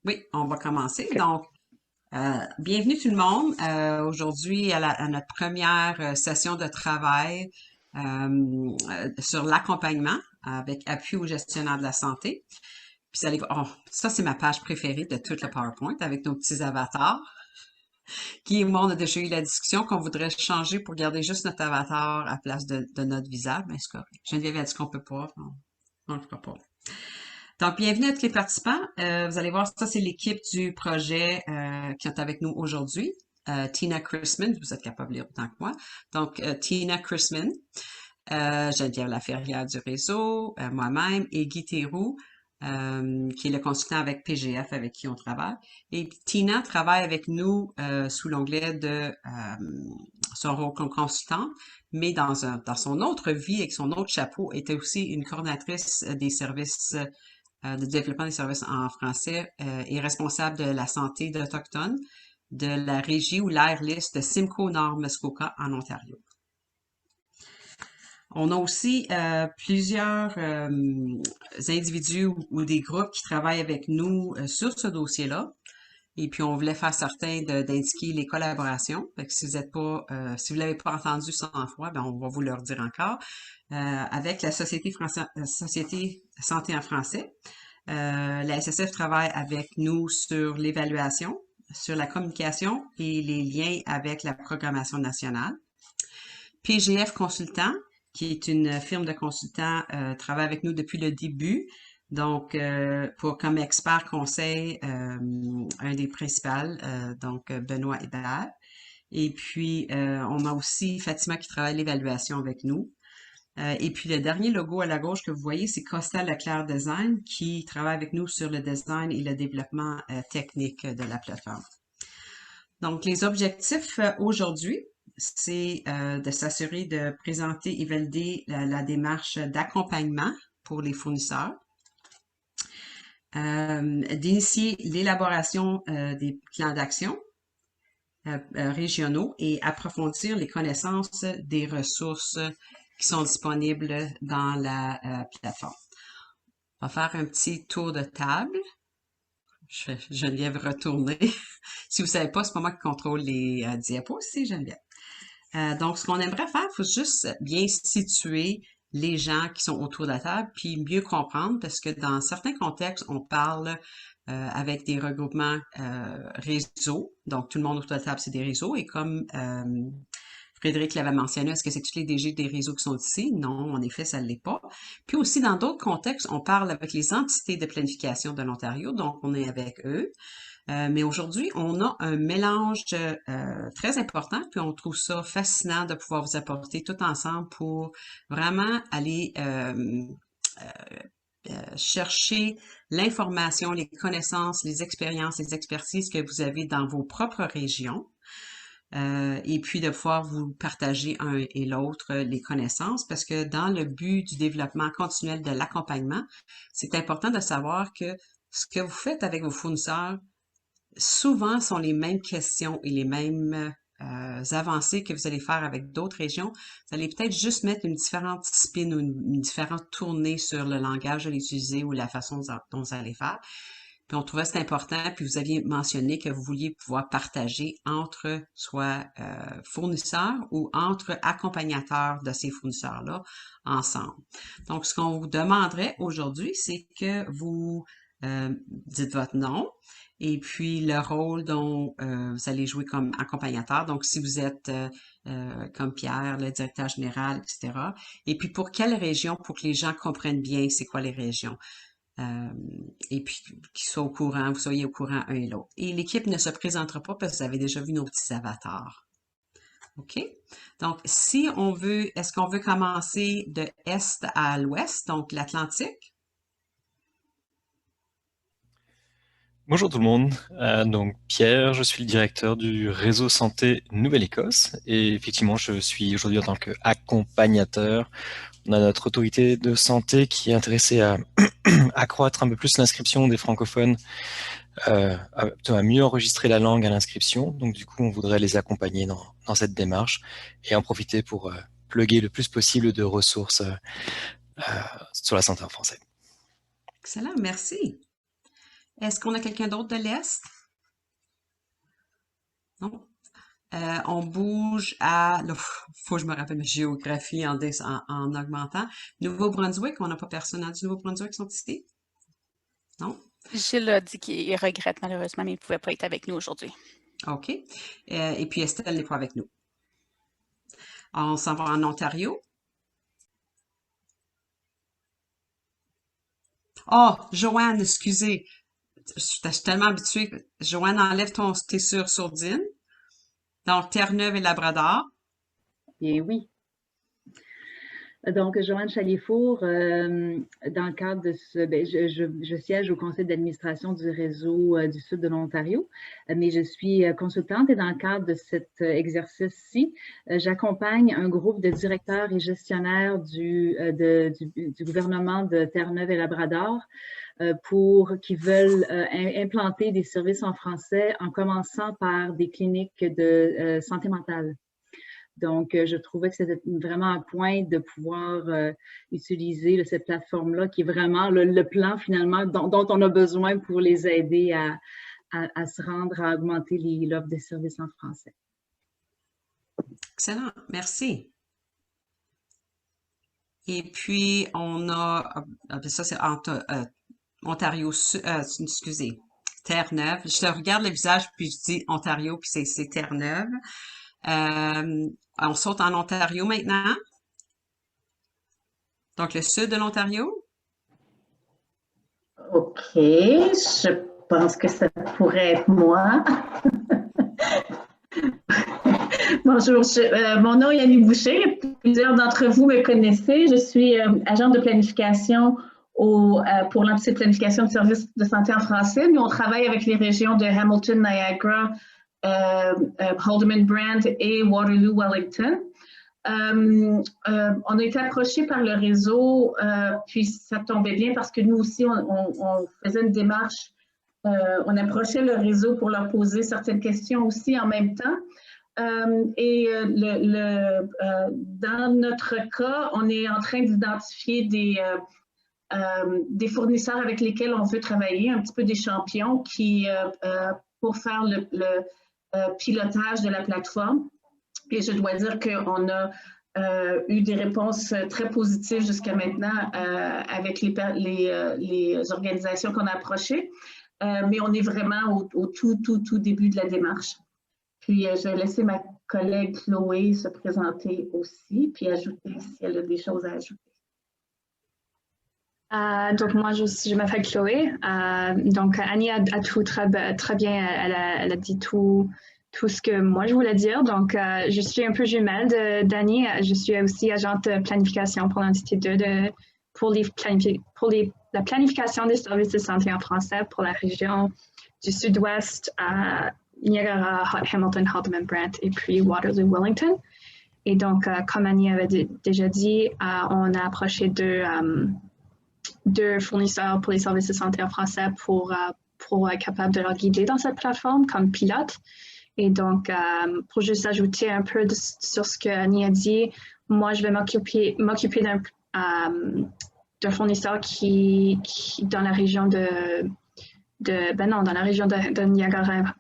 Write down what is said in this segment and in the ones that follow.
Oui, on va commencer. OK. Donc, bienvenue tout le monde. Aujourd'hui, à notre première session de travail sur l'accompagnement avec appui au gestionnaire de la santé. Puis vous allez voir, oh, ça c'est ma page préférée de toute le PowerPoint avec nos petits avatars. Qui et moi, on a déjà eu la discussion qu'on voudrait changer pour garder juste notre avatar à place de notre visage. Mais c'est correct. Geneviève a dit qu'on peut pas. On le fera pas. Donc, bienvenue à tous les participants. Vous allez voir, ça, c'est l'équipe du projet qui est avec nous aujourd'hui. Tina Chrisman, vous êtes capable de lire autant que moi. Donc, Tina Chrisman, Geneviève Laferrière du réseau, moi-même, et Guy Théroux, qui est le consultant avec PGF avec qui on travaille. Et Tina travaille avec nous sous l'onglet de son rôle comme consultant, mais dans son autre vie, avec son autre chapeau, était aussi une coordinatrice des services de développement des services en français est responsable de la santé d'Autochtones de la régie ou l'airlist de Simcoe Nord Muskoka en Ontario. On a aussi plusieurs individus ou des groupes qui travaillent avec nous sur ce dossier-là. Et puis, on voulait faire certain d'indiquer les collaborations. Fait que si vous êtes pas, si vous l'avez pas entendu 100 fois, ben on va vous le redire encore. Avec la Société Santé en français, la SSF travaille avec nous sur l'évaluation, sur la communication et les liens avec la programmation nationale. PGF Consultant, qui est une firme de consultants, travaille avec nous depuis le début. Donc, pour comme expert conseil, un des principaux, donc Benoît Hébert. Et puis, on a aussi Fatima qui travaille l'évaluation avec nous. Et puis le dernier logo à la gauche que vous voyez, c'est Costa Leclerc Design qui travaille avec nous sur le design et le développement technique de la plateforme. Donc les objectifs aujourd'hui, c'est de s'assurer de présenter et valider la démarche d'accompagnement pour les fournisseurs, d'initier l'élaboration des plans d'action régionaux et approfondir les connaissances des ressources qui sont disponibles dans la plateforme. On va faire un petit tour de table. Je fais Geneviève retourner. Si vous ne savez pas, c'est pas moi qui contrôle les diapos, c'est Geneviève. Donc, ce qu'on aimerait faire, il faut juste bien situer les gens qui sont autour de la table, puis mieux comprendre, parce que dans certains contextes, on parle avec des regroupements réseaux. Donc, tout le monde autour de la table, c'est des réseaux. Et comme Frédéric l'avait mentionné, est-ce que c'est tous les DG des réseaux qui sont ici? Non, en effet, ça ne l'est pas. Puis aussi, dans d'autres contextes, on parle avec les entités de planification de l'Ontario, donc on est avec eux. Mais aujourd'hui, on a un mélange très important, puis on trouve ça fascinant de pouvoir vous apporter tout ensemble pour vraiment aller chercher l'information, les connaissances, les expériences, les expertises que vous avez dans vos propres régions. Et puis de pouvoir vous partager un et l'autre les connaissances, parce que dans le but du développement continuel de l'accompagnement, c'est important de savoir que ce que vous faites avec vos fournisseurs souvent sont les mêmes questions et les mêmes avancées que vous allez faire avec d'autres régions. Vous allez peut-être juste mettre une différente spin ou une différente tournée sur le langage à l'utiliser ou la façon dont vous allez faire. Puis on trouvait c'est important, puis vous aviez mentionné que vous vouliez pouvoir partager entre soit fournisseurs ou entre accompagnateurs de ces fournisseurs-là ensemble. Donc, ce qu'on vous demanderait aujourd'hui, c'est que vous dites votre nom, et puis le rôle dont vous allez jouer comme accompagnateur. Donc, si vous êtes comme Pierre, le directeur général, etc. Et puis, pour quelle région, pour que les gens comprennent bien c'est quoi les régions. Euh, et puis, qu'ils soient au courant, vous soyez au courant un et l'autre. Et l'équipe ne se présentera pas parce que vous avez déjà vu nos petits avatars. OK? Donc, si on veut, est-ce qu'on veut commencer de est à l'ouest, donc l'Atlantique? Bonjour tout le monde. Donc Pierre, je suis le directeur du réseau santé Nouvelle-Écosse et effectivement je suis aujourd'hui en tant qu'accompagnateur. On a notre autorité de santé qui est intéressée à accroître un peu plus l'inscription des francophones, à mieux enregistrer la langue à l'inscription. Donc du coup on voudrait les accompagner dans cette démarche et en profiter pour plugger le plus possible de ressources sur la santé en français. Excellent, merci. Est-ce qu'on a quelqu'un d'autre de l'Est? Non? On bouge à... Là, faut que je me rappelle ma géographie en augmentant. Nouveau-Brunswick, on n'a pas personne du Nouveau-Brunswick qui sont ici? Non? Gilles a dit qu'il regrette malheureusement, mais il ne pouvait pas être avec nous aujourd'hui. OK. Et puis Estelle n'est pas avec nous. On s'en va en Ontario. Oh, Joanne, excusez. Je suis tellement habituée. Joanne, enlève tes sourdine. Donc, Terre-Neuve et Labrador. Bien oui. Donc, Joanne Chalifour, dans le cadre de ce, je siège au conseil d'administration du réseau du sud de l'Ontario, mais je suis consultante et dans le cadre de cet exercice-ci, j'accompagne un groupe de directeurs et gestionnaires du gouvernement de Terre-Neuve et Labrador qui veulent implanter des services en français en commençant par des cliniques de santé mentale. Donc, je trouvais que c'était vraiment un point de pouvoir utiliser cette plateforme-là qui est vraiment le plan finalement dont on a besoin pour les aider à se rendre, à augmenter l'offre de services en français. Excellent, merci. Et puis, on a, ça c'est Ontario, excusez, Terre-Neuve. Je te regarde le visage, puis je dis Ontario, puis c'est Terre-Neuve. On saute en Ontario maintenant. Donc, le sud de l'Ontario. OK, je pense que ça pourrait être moi. Bonjour, mon nom est Yannick Boucher. Plusieurs d'entre vous me connaissez. Je suis agente de planification pour l'entité de planification de services de santé en français. Nous, on travaille avec les régions de Hamilton, Niagara, Haldimand Brant et Waterloo-Wellington. On a été approché par le réseau, puis ça tombait bien parce que nous aussi, on faisait une démarche, on approchait le réseau pour leur poser certaines questions aussi en même temps. Dans notre cas, on est en train d'identifier des fournisseurs avec lesquels on veut travailler, un petit peu des champions pour faire le pilotage de la plateforme. Et je dois dire qu'on a eu des réponses très positives jusqu'à maintenant avec les organisations qu'on a approchées, mais on est vraiment au tout début de la démarche. Puis je vais laisser ma collègue Chloé se présenter aussi, puis ajouter si elle a des choses à ajouter. Donc moi, je m'appelle Chloé. Donc Annie a tout très bien, elle a dit tout ce que moi je voulais dire. Donc je suis un peu jumelle d'Annie. Je suis aussi agente de planification pour l'entité 2 pour la planification des services de santé en français pour la région du sud-ouest, Niagara, Hamilton, Haldimand Brant et puis Waterloo-Wellington. Et donc, comme Annie avait déjà dit, on a approché deux fournisseurs pour les services de santé en français pour être capable de leur guider dans cette plateforme comme pilote. Et donc, pour juste ajouter un peu sur ce que Annie a dit, moi, je vais m'occuper d'un fournisseur qui dans la région de Niagara,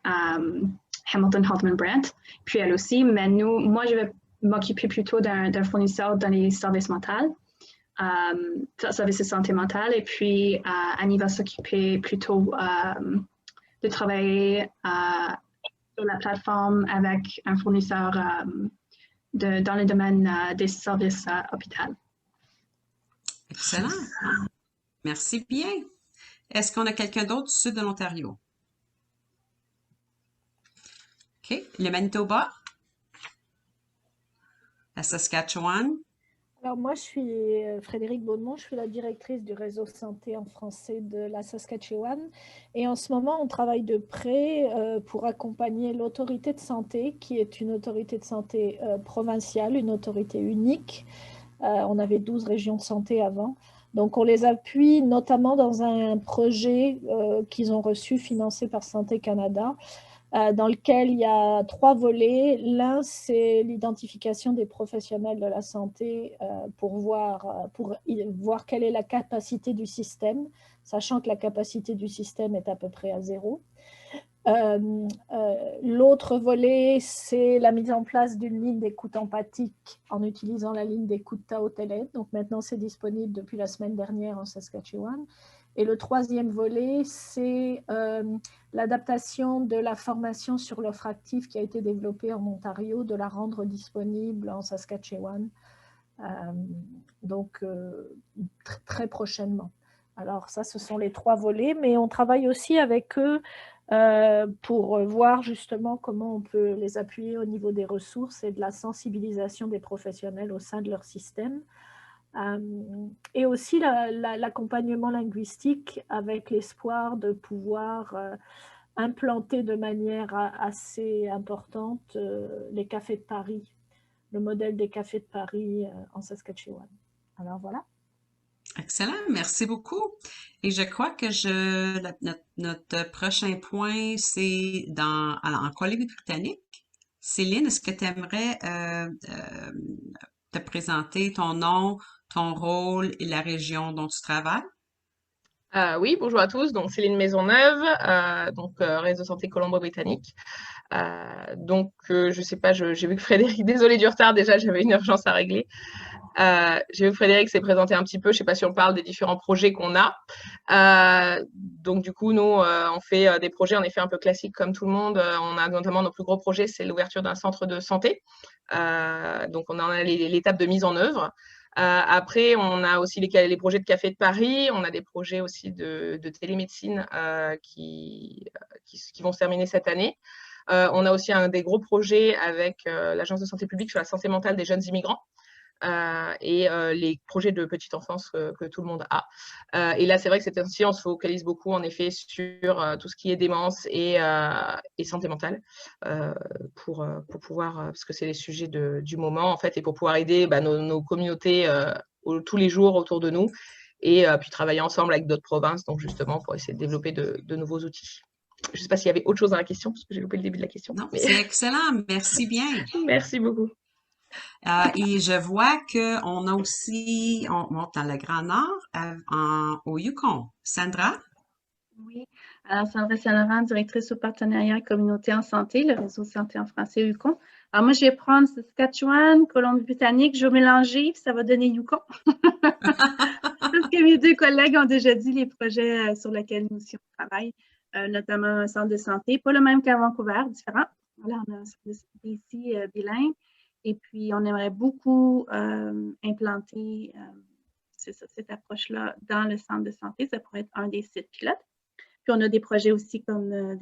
Hamilton, Haldimand Brant, puis elle aussi, mais moi, je vais m'occuper plutôt d'un fournisseur dans les services mentaux, services de santé mentale, et puis Annie va s'occuper plutôt de travailler sur la plateforme avec un fournisseur dans le domaine des services hôpitaux. Excellent. Merci bien. Est-ce qu'on a quelqu'un d'autre du sud de l'Ontario? OK. Le Manitoba? La Saskatchewan? Alors moi, je suis Frédérique Beaumont, je suis la directrice du réseau santé en français de la Saskatchewan. Et en ce moment, on travaille de près pour accompagner l'autorité de santé, qui est une autorité de santé provinciale, une autorité unique. On avait 12 régions de santé avant. Donc, on les appuie notamment dans un projet qu'ils ont reçu, financé par Santé Canada, dans lequel il y a 3 volets. L'un, c'est l'identification des professionnels de la santé pour voir quelle est la capacité du système, sachant que la capacité du système est à peu près à 0. L'autre volet, c'est la mise en place d'une ligne d'écoute empathique en utilisant la ligne d'écoute Tao-Télé. Donc maintenant, c'est disponible depuis la semaine dernière en Saskatchewan. Et le troisième volet, c'est l'adaptation de la formation sur l'offre active qui a été développée en Ontario, de la rendre disponible en Saskatchewan, donc très prochainement. Alors ça, ce sont les 3 volets, mais on travaille aussi avec eux pour voir justement comment on peut les appuyer au niveau des ressources et de la sensibilisation des professionnels au sein de leur système. Et aussi l'accompagnement linguistique avec l'espoir de pouvoir implanter de manière assez importante les cafés de Paris, le modèle des cafés de Paris en Saskatchewan. Alors voilà. Excellent, merci beaucoup. Et je crois que notre prochain point, c'est en Colombie-Britannique. Céline, est-ce que tu aimerais te présenter ton nom, ton rôle et la région dont tu travailles? Oui, bonjour à tous. Donc, Céline Maisonneuve, Réseau Santé Colombo-Britannique. Je sais pas, j'ai vu que Frédéric, désolé du retard, déjà, j'avais une urgence à régler. J'ai vu que Frédéric s'est présenté un petit peu, je sais pas si on parle des différents projets qu'on a. Donc, du coup, nous, on fait des projets en effet un peu classiques comme tout le monde. On a notamment nos plus gros projets, c'est l'ouverture d'un centre de santé. Donc, on a l'étape de mise en œuvre. Après, on a aussi les projets de Café de Paris, on a des projets aussi de télémédecine qui vont se terminer cette année. On a aussi des gros projets avec l'Agence de santé publique sur la santé mentale des jeunes immigrants et les projets de petite enfance que tout le monde a. Et là, c'est vrai que cette année-ci, on se focalise beaucoup en effet sur tout ce qui est démence et santé mentale pour pouvoir, parce que c'est les sujets du moment en fait, et pour pouvoir aider nos communautés tous les jours autour de nous et puis travailler ensemble avec d'autres provinces, donc justement pour essayer de développer de nouveaux outils. Je ne sais pas s'il y avait autre chose dans la question, parce que j'ai loupé le début de la question. Non, mais... C'est excellent, merci bien. Merci beaucoup. Et je vois qu'on a aussi, on monte dans le Grand Nord, au Yukon. Sandra? Oui, alors Sandra Saint-Laurent, directrice au partenariat communauté en santé, le réseau santé en français Yukon. Alors moi, je vais prendre Saskatchewan, Colombie-Britannique, je vais mélanger, puis ça va donner Yukon. Parce que mes 2 collègues ont déjà dit les projets sur lesquels nous aussi on travaille, notamment un centre de santé, pas le même qu'à Vancouver, différent. Voilà, on a un centre de santé ici bilingue. Et puis, on aimerait beaucoup implanter cette approche-là dans le centre de santé. Ça pourrait être un des sites pilotes. Puis, on a des projets aussi comme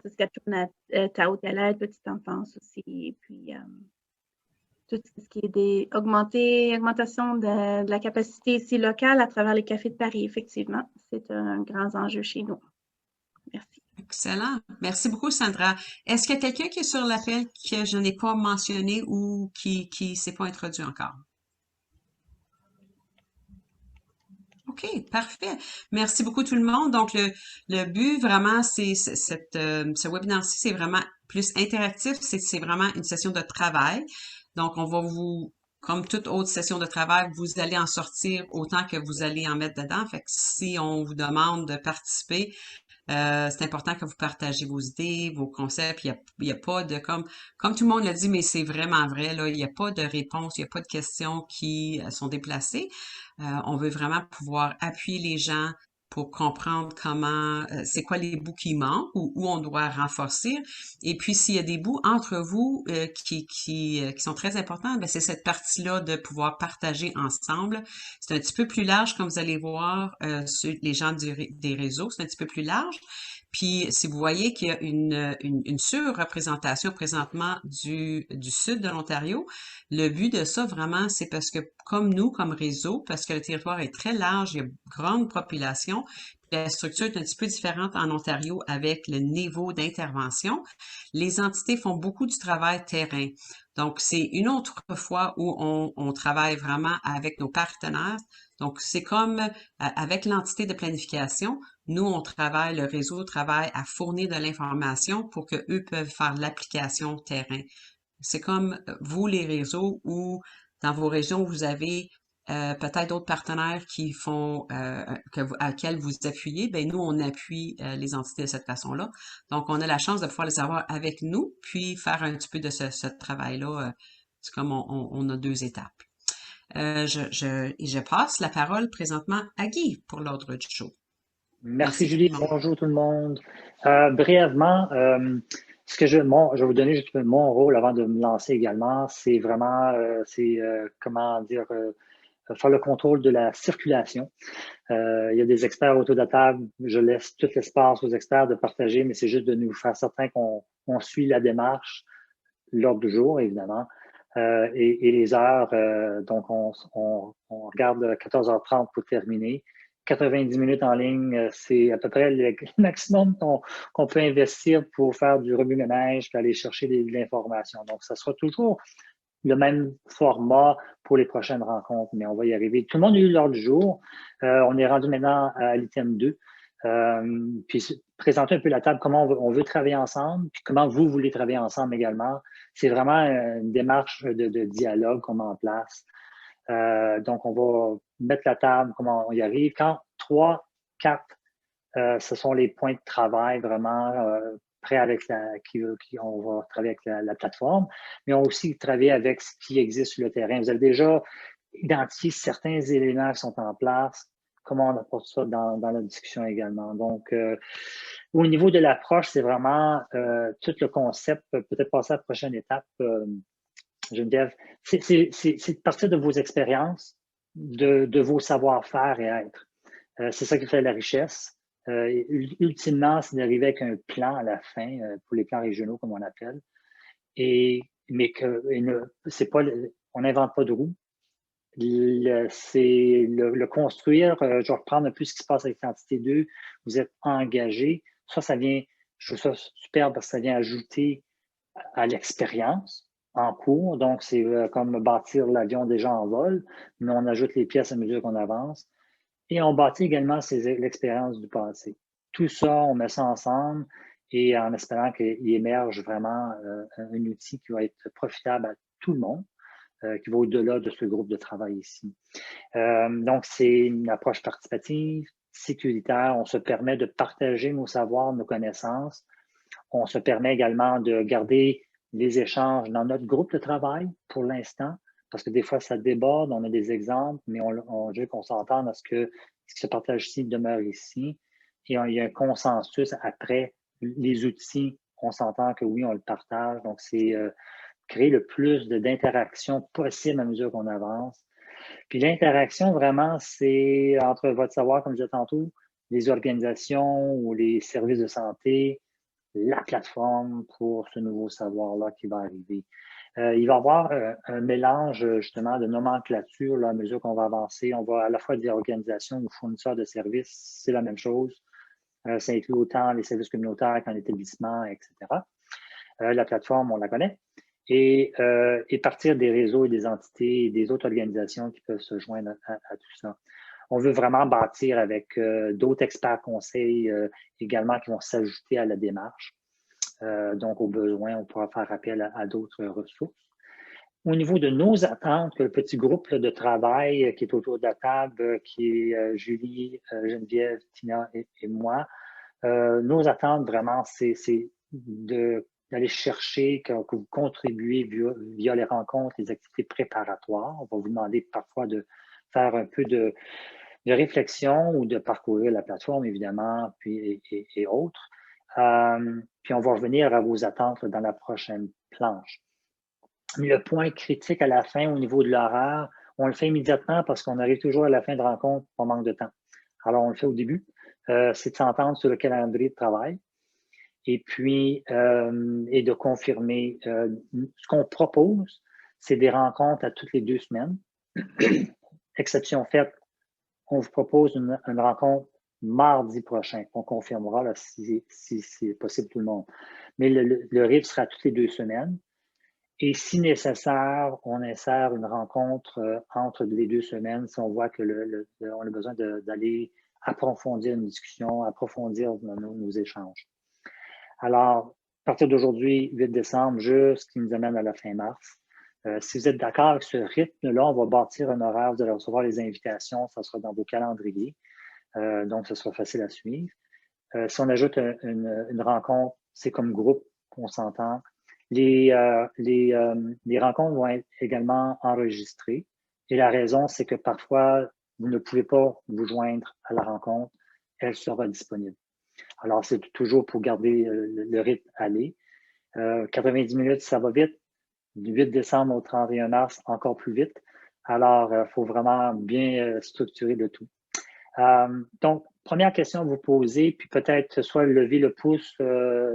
Saskatchewan, Tao-Télé, petite enfance aussi. Et puis, tout ce qui est augmentation de la capacité ici locale à travers les cafés de Paris, effectivement. C'est un grand enjeu chez nous. Merci. Excellent. Merci beaucoup, Sandra. Est-ce qu'il y a quelqu'un qui est sur l'appel que je n'ai pas mentionné ou qui ne s'est pas introduit encore? OK, parfait. Merci beaucoup tout le monde. Donc, le but vraiment, c'est ce webinaire-ci, c'est vraiment plus interactif. C'est vraiment une session de travail. Donc, on va comme toute autre session de travail, vous allez en sortir autant que vous allez en mettre dedans. Fait que si on vous demande de participer, c'est important que vous partagez vos idées, vos concepts. Il y a pas de, comme tout le monde l'a dit, mais c'est vraiment vrai, là, il n'y a pas de réponse, il n'y a pas de questions qui sont déplacées. On veut vraiment pouvoir appuyer les gens pour comprendre comment, c'est quoi les bouts qui manquent ou où on doit renforcer. Et puis, s'il y a des bouts entre vous qui sont très importants, ben c'est cette partie-là de pouvoir partager ensemble. C'est un petit peu plus large, comme vous allez voir, sur les gens des réseaux, c'est un petit peu plus large. Puis, si vous voyez qu'il y a une surreprésentation présentement du sud de l'Ontario, le but de ça, vraiment, c'est parce que, comme nous, comme réseau, parce que le territoire est très large, il y a une grande population, la structure est un petit peu différente en Ontario avec le niveau d'intervention. Les entités font beaucoup du travail terrain. Donc, c'est une autre fois où on travaille vraiment avec nos partenaires. Donc, c'est comme avec l'entité de planification, Nous, le réseau travaille à fournir de l'information pour que eux peuvent faire l'application terrain. C'est comme vous, les réseaux, où dans vos régions, vous avez peut-être d'autres partenaires qui font à quels vous appuyez. Ben nous, on appuie les entités de cette façon-là. Donc, on a la chance de pouvoir les avoir avec nous, puis faire un petit peu de ce travail-là. C'est comme on a deux étapes. Je passe la parole présentement à Guy pour l'ordre du jour. Merci Julie, bonjour tout le monde. Brièvement, je vais vous donner juste mon rôle avant de me lancer également. C'est vraiment, comment dire, faire le contrôle de la circulation. Il y a des experts autour de la table. Je laisse tout l'espace aux experts de partager, mais c'est juste de nous faire certain qu'on suit la démarche, l'ordre du jour, évidemment, et les heures. Donc, on regarde 14h30 pour terminer. 90 minutes en ligne, c'est à peu près le maximum qu'on peut investir pour faire du remue-ménage et aller chercher de l'information. Donc, ça sera toujours le même format pour les prochaines rencontres, mais on va y arriver. Tout le monde a eu l'ordre du jour. On est rendu maintenant à l'item 2. Puis présenter un peu la table, comment on veut travailler ensemble, puis comment vous voulez travailler ensemble également. C'est vraiment une démarche de dialogue qu'on met en place. Donc, on va mettre la table, comment on y arrive. Quand 3, 4, ce sont les points de travail vraiment prêts avec on va travailler avec la plateforme, mais on va aussi travailler avec ce qui existe sur le terrain. Vous avez déjà identifié certains éléments qui sont en place, comment on apporte ça dans la discussion également. Donc, au niveau de l'approche, c'est vraiment tout le concept, peut-être passer à la prochaine étape. Geneviève, c'est de partir de vos expériences, de vos savoir-faire et être. C'est ça qui fait la richesse. Ultimement, c'est d'arriver avec un plan à la fin, pour les plans régionaux, comme on appelle. On n'invente pas de roue. C'est le construire. Je vais reprendre un peu ce qui se passe avec l'entité 2. Vous êtes engagé. Ça vient, je trouve ça super parce que ça vient ajouter à l'expérience en cours. Donc, c'est comme bâtir l'avion déjà en vol, mais on ajoute les pièces à mesure qu'on avance. Et on bâtit également l'expérience du passé. Tout ça, on met ça ensemble et en espérant qu'il émerge vraiment un outil qui va être profitable à tout le monde, qui va au-delà de ce groupe de travail ici. Donc, c'est une approche participative, sécuritaire. On se permet de partager nos savoirs, nos connaissances. On se permet également de garder les échanges dans notre groupe de travail pour l'instant, parce que des fois, ça déborde, on a des exemples, mais on veut qu'on s'entende à ce que ce qui se partage ici demeure ici. Et il y a un consensus après les outils, on s'entend que oui, on le partage. Donc, c'est créer le plus d'interactions possible à mesure qu'on avance. Puis l'interaction, vraiment, c'est entre votre savoir, comme je disais tantôt, les organisations ou les services de santé, la plateforme pour ce nouveau savoir-là qui va arriver. Il va y avoir un mélange justement de nomenclature là, à mesure qu'on va avancer. On va à la fois dire organisation ou fournisseurs de services, c'est la même chose. Ça inclut autant les services communautaires qu'en établissement, etc. La plateforme, on la connaît. Et partir des réseaux et des entités et des autres organisations qui peuvent se joindre à tout ça. On veut vraiment bâtir avec d'autres experts conseils également qui vont s'ajouter à la démarche. Donc, au besoin, on pourra faire appel à d'autres ressources. Au niveau de nos attentes, le petit groupe de travail qui est autour de la table, qui est Julie, Geneviève, Tina et moi, nos attentes vraiment, c'est d'aller chercher, que vous contribuez via les rencontres, les activités préparatoires. On va vous demander parfois de faire un peu de réflexion ou de parcourir la plateforme, évidemment, puis et autres. Puis on va revenir à vos attentes dans la prochaine planche. Mais le point critique à la fin au niveau de l'horaire, on le fait immédiatement parce qu'on arrive toujours à la fin de rencontre, on manque de temps. Alors, on le fait au début, c'est de s'entendre sur le calendrier de travail et puis et de confirmer. Ce qu'on propose, c'est des rencontres à toutes les 2 semaines. Exception faite, on vous propose une rencontre mardi prochain. On confirmera là, si c'est possible tout le monde. Mais le rythme sera toutes les 2 semaines. Et si nécessaire, on insère une rencontre entre les 2 semaines si on voit que on a besoin d'aller approfondir une discussion, approfondir nos échanges. Alors, à partir d'aujourd'hui, 8 décembre, ce qui nous amène à la fin mars. Si vous êtes d'accord avec ce rythme-là, on va bâtir un horaire, vous allez recevoir les invitations, ça sera dans vos calendriers, donc ce sera facile à suivre. Si on ajoute une rencontre, c'est comme groupe, on s'entend. Les rencontres vont être également enregistrées. Et la raison, c'est que parfois, vous ne pouvez pas vous joindre à la rencontre, elle sera disponible. Alors, c'est toujours pour garder le rythme aller. 90 minutes, ça va vite. Du 8 décembre au 31 mars, encore plus vite. Alors, il faut vraiment bien structurer le tout. Donc, première question à vous poser, puis peut-être soit lever le pouce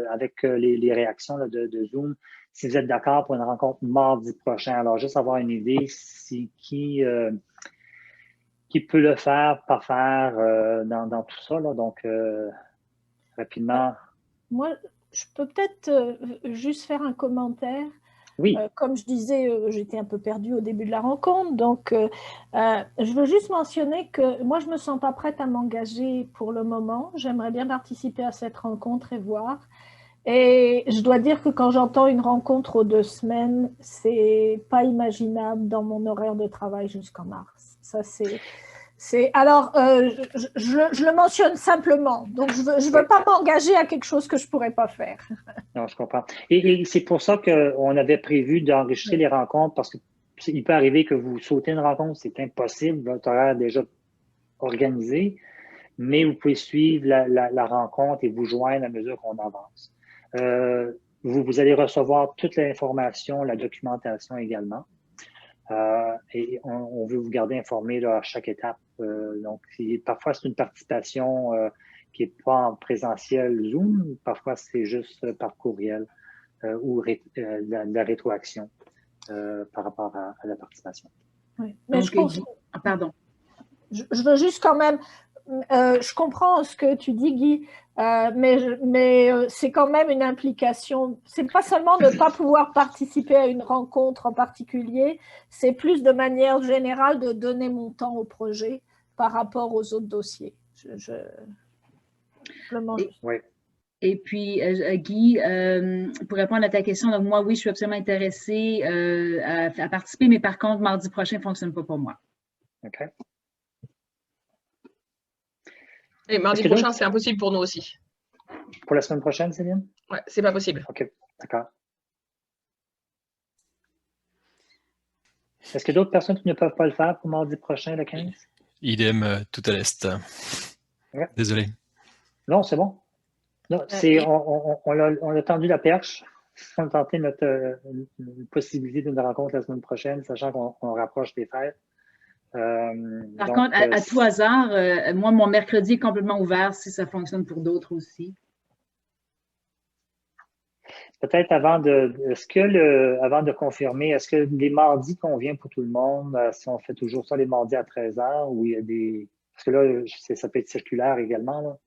avec les réactions là, de Zoom, si vous êtes d'accord pour une rencontre mardi prochain. Alors, juste avoir une idée, qui peut le faire, pas faire dans tout ça. Là. Donc, rapidement. Moi, je peux peut-être juste faire un commentaire. Oui. Comme je disais, j'étais un peu perdue au début de la rencontre, donc je veux juste mentionner que moi, je ne me sens pas prête à m'engager pour le moment. J'aimerais bien participer à cette rencontre et voir. Et je dois dire que quand j'entends une rencontre aux 2 semaines, c'est pas imaginable dans mon horaire de travail jusqu'en mars. Ça, alors, je le mentionne simplement. Donc, je veux pas m'engager à quelque chose que je pourrais pas faire. Non, je comprends. Et c'est pour ça qu'on avait prévu d'enregistrer les rencontres parce qu'il peut arriver que vous sautez une rencontre, c'est impossible, votre horaire est déjà organisé, mais vous pouvez suivre la rencontre et vous joindre à mesure qu'on avance. Vous allez recevoir toute l'information, la documentation également. Et on veut vous garder informé là, à chaque étape. Donc, parfois, c'est une participation qui n'est pas en présentiel Zoom, parfois c'est juste par courriel ou la rétroaction par rapport à la participation. Oui, mais donc, pardon. Je veux juste quand même, je comprends ce que tu dis, Guy, mais c'est quand même une implication. C'est pas seulement ne pas pouvoir participer à une rencontre en particulier, c'est plus de manière générale de donner mon temps au projet par rapport aux autres dossiers. Oui. Et puis, Guy, pour répondre à ta question, donc moi, oui, je suis absolument intéressée à participer, mais par contre, mardi prochain ne fonctionne pas pour moi. OK. Et mardi prochain, c'est impossible pour nous aussi. Pour la semaine prochaine, Céline? Oui, c'est pas possible. OK, d'accord. Est-ce qu'il y a d'autres personnes qui ne peuvent pas le faire pour mardi prochain, le 15? Idem, tout à l'est. Ouais. Désolé. Non, c'est bon. Non, on a tendu la perche. On a tenté notre possibilité d'une rencontre la semaine prochaine, sachant qu'on rapproche des fêtes. Par contre, à tout hasard, moi, mon mercredi est complètement ouvert si ça fonctionne pour d'autres aussi. Peut-être avant de confirmer, est-ce que les mardis convient pour tout le monde, si on fait toujours ça les mardis à 13h, ou il y a des... Parce que là, ça peut être circulaire également, là.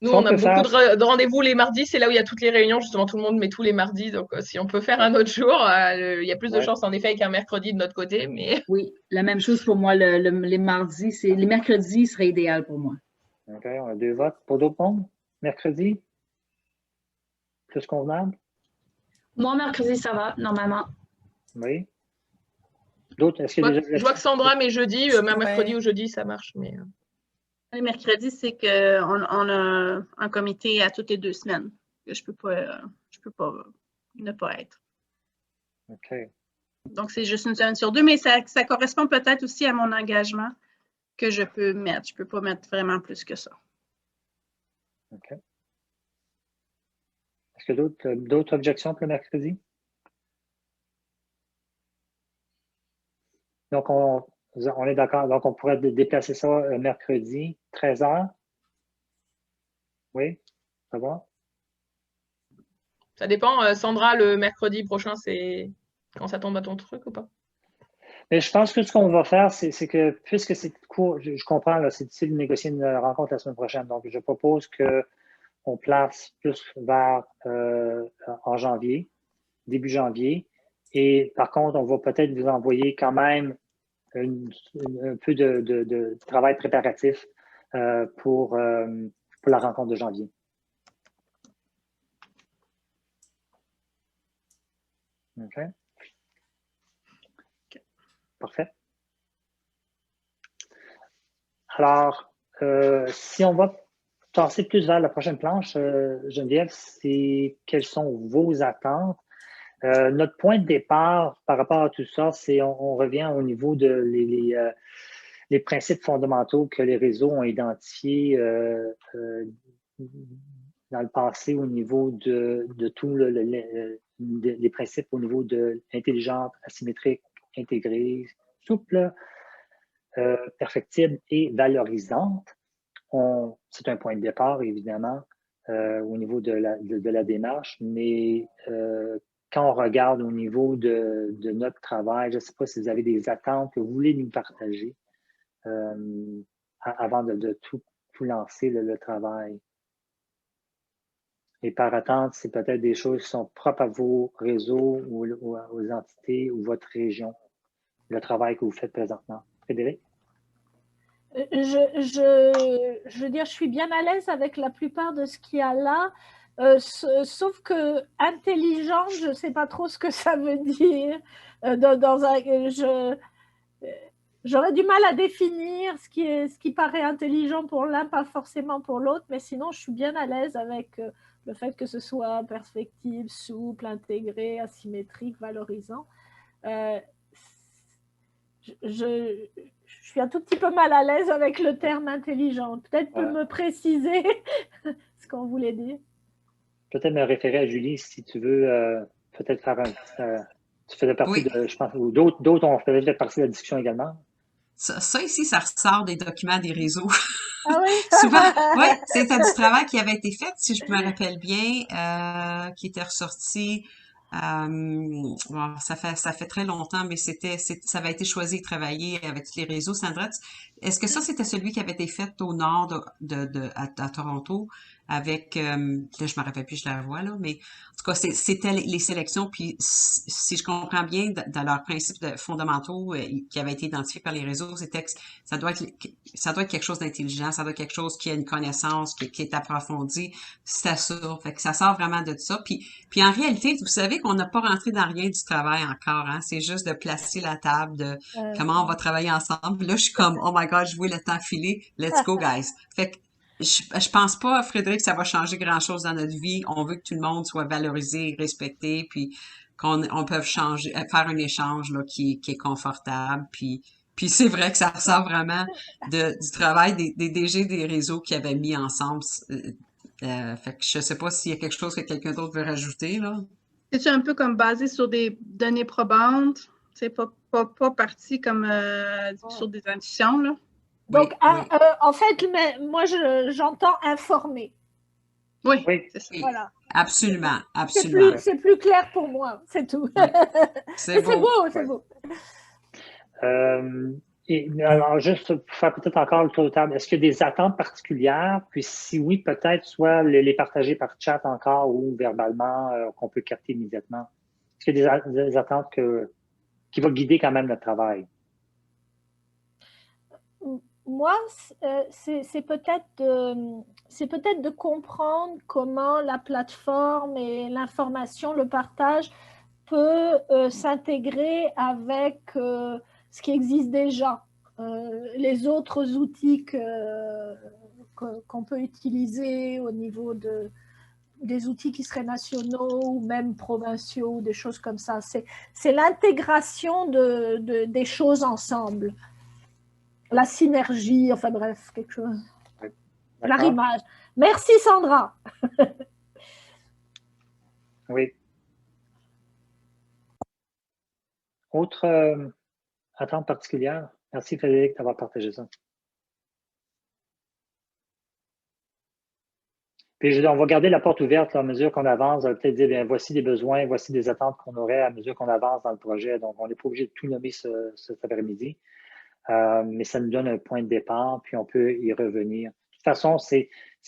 Nous, on a beaucoup de rendez-vous les mardis, c'est là où il y a toutes les réunions, justement, tout le monde met tous les mardis, donc si on peut faire un autre jour, il y a plus de chances en effet qu'un mercredi de notre côté, mais... Oui, la même chose pour moi, les mardis, les mercredis serait idéal pour moi. OK, on a 2 votes. Pour d'autres mondes? Mercredi? Plus convenable? Moi, mercredi, ça va, normalement. Oui. D'autres? Je vois que Sandra, mais jeudi, même mercredi ou jeudi, ça marche, mais... Le mercredi, c'est qu'on a un comité à toutes les 2 semaines. Je peux pas ne pas être. OK. Donc, c'est juste une semaine sur 2, mais ça correspond peut-être aussi à mon engagement que je peux mettre. Je ne peux pas mettre vraiment plus que ça. OK. Est-ce que d'autres objections pour le mercredi? Donc, on est d'accord. Donc, on pourrait déplacer ça mercredi, 13h. Oui, ça va? Ça dépend. Sandra, le mercredi prochain, c'est quand ça tombe à ton truc ou pas? Mais je pense que ce qu'on va faire, c'est que, puisque c'est court, je comprends, là, c'est difficile de négocier une rencontre la semaine prochaine. Donc, je propose qu'on place plus vers en janvier, début janvier. Et par contre, on va peut-être vous envoyer quand même un peu de travail préparatif pour la rencontre de janvier. OK. Parfait. Alors, si on va passer plus vers la prochaine planche, Geneviève, c'est quelles sont vos attentes? Notre point de départ par rapport à tout ça, c'est on revient au niveau de les principes fondamentaux que les réseaux ont identifiés dans le passé au niveau de tous les principes au niveau de l'intelligente, asymétrique, intégrée, souple, perfectible et valorisante. C'est un point de départ, évidemment, au niveau de la démarche, mais quand on regarde au niveau de notre travail, je ne sais pas si vous avez des attentes que vous voulez nous partager avant de tout lancer le travail. Et par attente, c'est peut-être des choses qui sont propres à vos réseaux ou aux entités ou votre région, le travail que vous faites présentement. Frédéric? Je veux dire, je suis bien à l'aise avec la plupart de ce qu'il y a là, sauf que intelligent, je ne sais pas trop ce que ça veut dire. J'aurais du mal à définir ce qui paraît intelligent pour l'un, pas forcément pour l'autre, mais sinon, je suis bien à l'aise avec le fait que ce soit perfectible, souple, intégré, asymétrique, valorisant. Je suis un tout petit peu mal à l'aise avec le terme intelligent. Peut-être peut me préciser ce qu'on voulait dire. Peut-être me référer à Julie si tu veux peut-être faire tu faisais partie de, je pense, ou d'autres ont fait partie de la discussion également. Ça ici, ça ressort des documents des réseaux. Ah oui? Souvent, oui, c'était du travail qui avait été fait, si je me rappelle bien, qui était ressorti. Bon, ça fait très longtemps, mais ça avait été choisi et travaillé avec tous les réseaux. Sandra, est-ce que ça, c'était celui qui avait été fait au nord à Toronto avec, là, je me rappelle plus, je la vois, là, mais en tout cas, c'était les sélections, puis si je comprends bien, dans leurs principes fondamentaux qui avaient été identifiés par les réseaux, c'était que ça doit être quelque chose d'intelligent, ça doit être quelque chose qui a une connaissance, qui est approfondie. C'est ça. Fait que ça sort vraiment de ça. Puis en réalité, vous savez qu'on n'a pas rentré dans rien du travail encore, hein. C'est juste de placer la table, de comment on va travailler ensemble. Puis là, je suis comme, oh my God, je vois le temps filer. Let's go, guys. Fait que je pense pas, Frédéric, que ça va changer grand-chose dans notre vie. On veut que tout le monde soit valorisé, respecté, puis qu'on peut faire un échange là, qui est confortable. Puis c'est vrai que ça ressort vraiment du travail des DG des réseaux qui avaient mis ensemble. Fait que je sais pas s'il y a quelque chose que quelqu'un d'autre veut rajouter, là. C'est-tu un peu comme basé sur des données probantes? C'est pas parti comme sur des additions, là? Donc, en fait, moi, j'entends informer. Oui, c'est ça. Voilà. Absolument, absolument. C'est plus clair pour moi, c'est tout. C'est beau. C'est beau. Et alors, juste pour faire peut-être encore le tour de table, est-ce qu'il y a des attentes particulières? Puis si oui, peut-être soit les partager par chat encore ou verbalement qu'on peut capter immédiatement. Est-ce qu'il y a des attentes qui vont guider quand même notre travail? Moi, c'est peut-être de comprendre comment la plateforme et l'information, le partage peut s'intégrer avec ce qui existe déjà, les autres outils qu'on peut utiliser au niveau des outils qui seraient nationaux ou même provinciaux, des choses comme ça. C'est l'intégration des choses ensemble. La synergie, enfin bref, quelque chose. L'arrimage. Merci Sandra. Oui. Autre attente particulière? Merci Frédéric d'avoir partagé ça. Puis on va garder la porte ouverte à mesure qu'on avance. On va peut-être dire, bien, voici des besoins, voici des attentes qu'on aurait à mesure qu'on avance dans le projet. Donc, on n'est pas obligé de tout nommer cet après-midi. Mais ça nous donne un point de départ, puis on peut y revenir. De toute façon,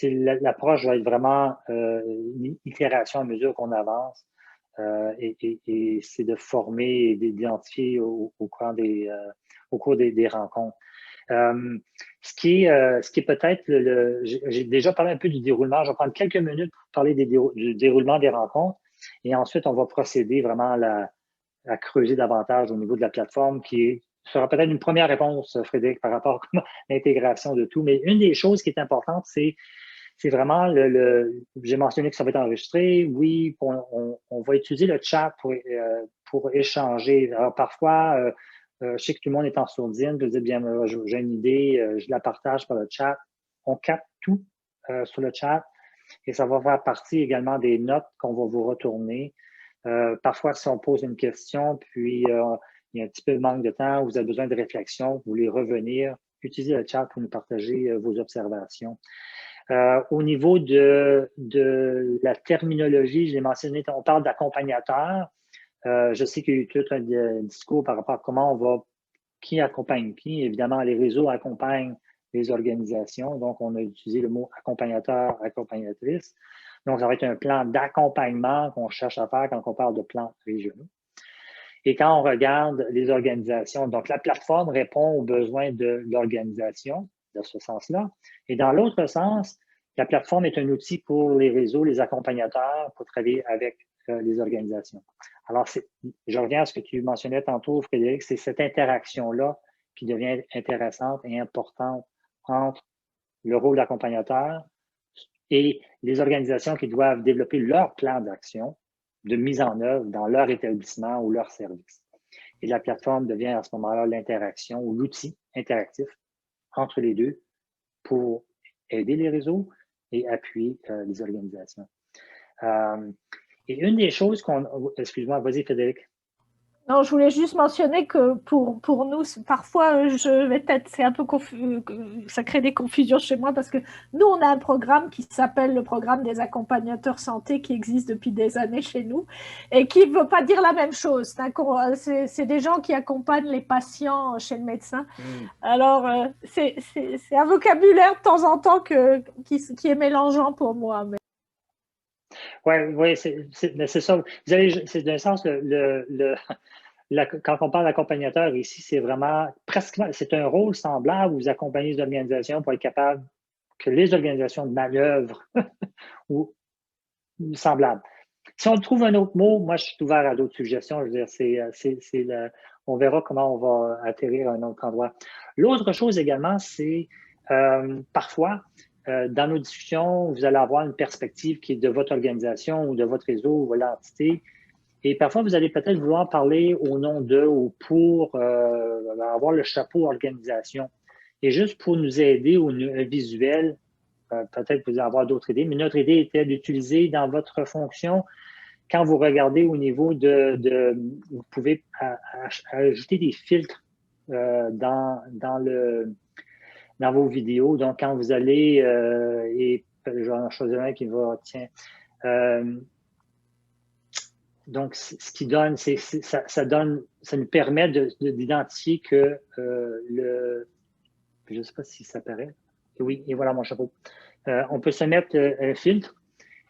l'approche va être vraiment une itération à mesure qu'on avance. et c'est de former et d'identifier au cours des rencontres. Ce qui est peut-être, j'ai déjà parlé un peu du déroulement, je vais prendre quelques minutes pour parler du déroulement des rencontres et ensuite on va procéder vraiment à creuser davantage au niveau de la plateforme qui sera peut-être une première réponse, Frédéric, par rapport à l'intégration de tout. Mais une des choses qui est importante, c'est vraiment j'ai mentionné que ça va être enregistré. Oui, on va utiliser le chat pour échanger. Alors parfois, je sais que tout le monde est en sourdine, je dis bien, j'ai une idée, je la partage par le chat. On capte tout sur le chat et ça va faire partie également des notes qu'on va vous retourner. Parfois, si on pose une question, puis il y a un petit peu de manque de temps, vous avez besoin de réflexion, vous voulez revenir, utilisez le chat pour nous partager vos observations. Au niveau de la terminologie, je l'ai mentionné, on parle d'accompagnateur. Je sais qu'il y a eu tout un discours par rapport à comment qui accompagne qui. Évidemment, les réseaux accompagnent les organisations. Donc, on a utilisé le mot accompagnateur, accompagnatrice. Donc, ça va être un plan d'accompagnement qu'on cherche à faire quand on parle de plans régionaux. Et quand on regarde les organisations, donc la plateforme répond aux besoins de l'organisation, dans ce sens-là. Et dans l'autre sens, la plateforme est un outil pour les réseaux, les accompagnateurs, pour travailler avec les organisations. Alors, je reviens à ce que tu mentionnais tantôt, Frédéric, c'est cette interaction-là qui devient intéressante et importante entre le rôle d'accompagnateur et les organisations qui doivent développer leur plan d'action de mise en œuvre dans leur établissement ou leur service. Et la plateforme devient à ce moment-là l'interaction ou l'outil interactif entre les deux pour aider les réseaux et appuyer les organisations. Et une des choses excuse-moi, vas-y Frédéric. Non, je voulais juste mentionner que pour nous, parfois, c'est un peu confus, ça crée des confusions chez moi parce que nous, on a un programme qui s'appelle le programme des accompagnateurs santé qui existe depuis des années chez nous et qui ne veut pas dire la même chose. C'est des gens qui accompagnent les patients chez le médecin. Alors, c'est un vocabulaire de temps en temps qui est mélangeant pour moi. Mais... Oui, c'est ça. Vous avez, c'est d'un sens, quand on parle d'accompagnateur ici, c'est vraiment c'est un rôle semblable. Vous accompagnez les organisations pour être capable que les organisations manœuvrent ou semblables. Si on trouve un autre mot, moi, je suis ouvert à d'autres suggestions. Je veux dire, on verra comment on va atterrir à un autre endroit. L'autre chose également, c'est parfois, dans nos discussions, vous allez avoir une perspective qui est de votre organisation ou de votre réseau ou de l'entité. Et parfois, vous allez peut-être vouloir parler au nom d'eux ou pour avoir le chapeau organisation. Et juste pour nous aider au visuel, peut-être vous allez avoir d'autres idées, mais notre idée était d'utiliser dans votre fonction, quand vous regardez au niveau vous pouvez ajouter des filtres dans vos vidéos. Donc, quand vous allez, et j'en choisis un qui va, donc, ce qui donne, ça nous permet d'identifier que je ne sais pas si ça paraît. Oui, et voilà mon chapeau. On peut se mettre un filtre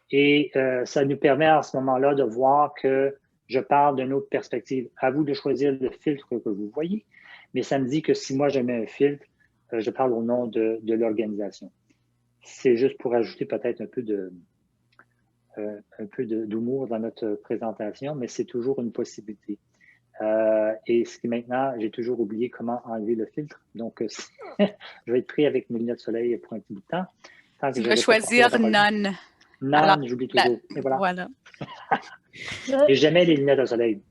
et ça nous permet à ce moment-là de voir que je parle d'une autre perspective. À vous de choisir le filtre que vous voyez, mais ça me dit que si moi je mets un filtre, je parle au nom de l'organisation. C'est juste pour ajouter peut-être un peu d'humour dans notre présentation, mais c'est toujours une possibilité. Et maintenant, j'ai toujours oublié comment enlever le filtre. Donc, je vais être pris avec mes lunettes de soleil pour un petit bout de temps. Tu vas choisir None. None, j'oublie toujours. Et voilà. Et jamais les lunettes de soleil.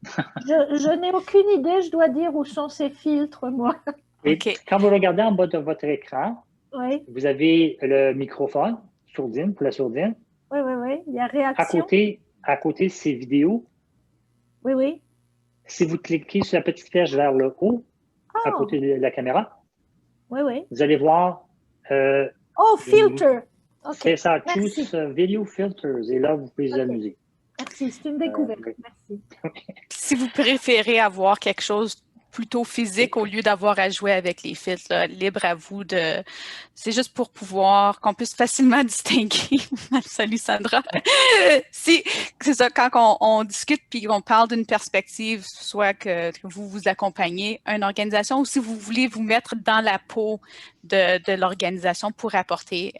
je n'ai aucune idée, je dois dire, où sont ces filtres, moi. Et quand vous regardez en bas de votre écran, vous avez le microphone, sourdine, pour la sourdine. Oui. Il y a réaction. À côté, c'est vidéo. Oui. Si vous cliquez sur la petite flèche vers le haut, à côté de la caméra, vous allez voir. Filter. C'est ça, Choose Video Filters. Et là, vous pouvez vous amuser. Merci, c'est une découverte. Merci. Si vous préférez avoir quelque chose plutôt physique au lieu d'avoir à jouer avec les fils, là. Libre à vous de... C'est juste pour pouvoir, qu'on puisse facilement distinguer. Salut Sandra. C'est ça, quand on discute puis on parle d'une perspective, soit que vous vous accompagnez une organisation ou si vous voulez vous mettre dans la peau de l'organisation pour apporter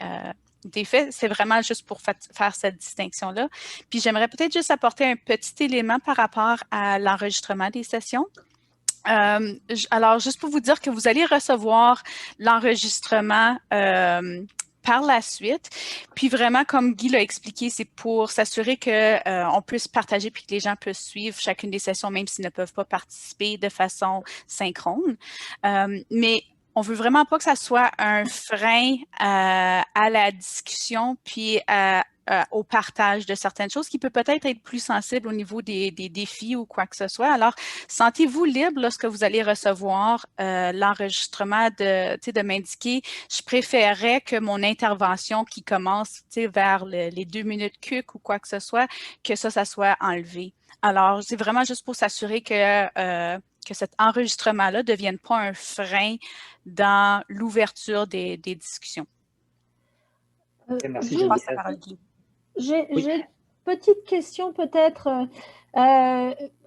des faits, c'est vraiment juste pour faire cette distinction-là. Puis j'aimerais peut-être juste apporter un petit élément par rapport à l'enregistrement des sessions. Alors, juste pour vous dire que vous allez recevoir l'enregistrement par la suite. Puis vraiment, comme Guy l'a expliqué, c'est pour s'assurer qu'on puisse partager puis que les gens puissent suivre chacune des sessions, même s'ils ne peuvent pas participer de façon synchrone. Mais on veut vraiment pas que ça soit un frein à la discussion puis au partage de certaines choses qui peut peut-être être plus sensible au niveau des défis ou quoi que ce soit. Alors, sentez-vous libre lorsque vous allez recevoir l'enregistrement de m'indiquer, je préférerais que mon intervention qui commence vers les 2 minutes QUIC ou quoi que ce soit, que ça soit enlevé. Alors, c'est vraiment juste pour s'assurer que cet enregistrement-là ne devienne pas un frein dans l'ouverture des discussions. Merci, J'ai une petite question peut-être.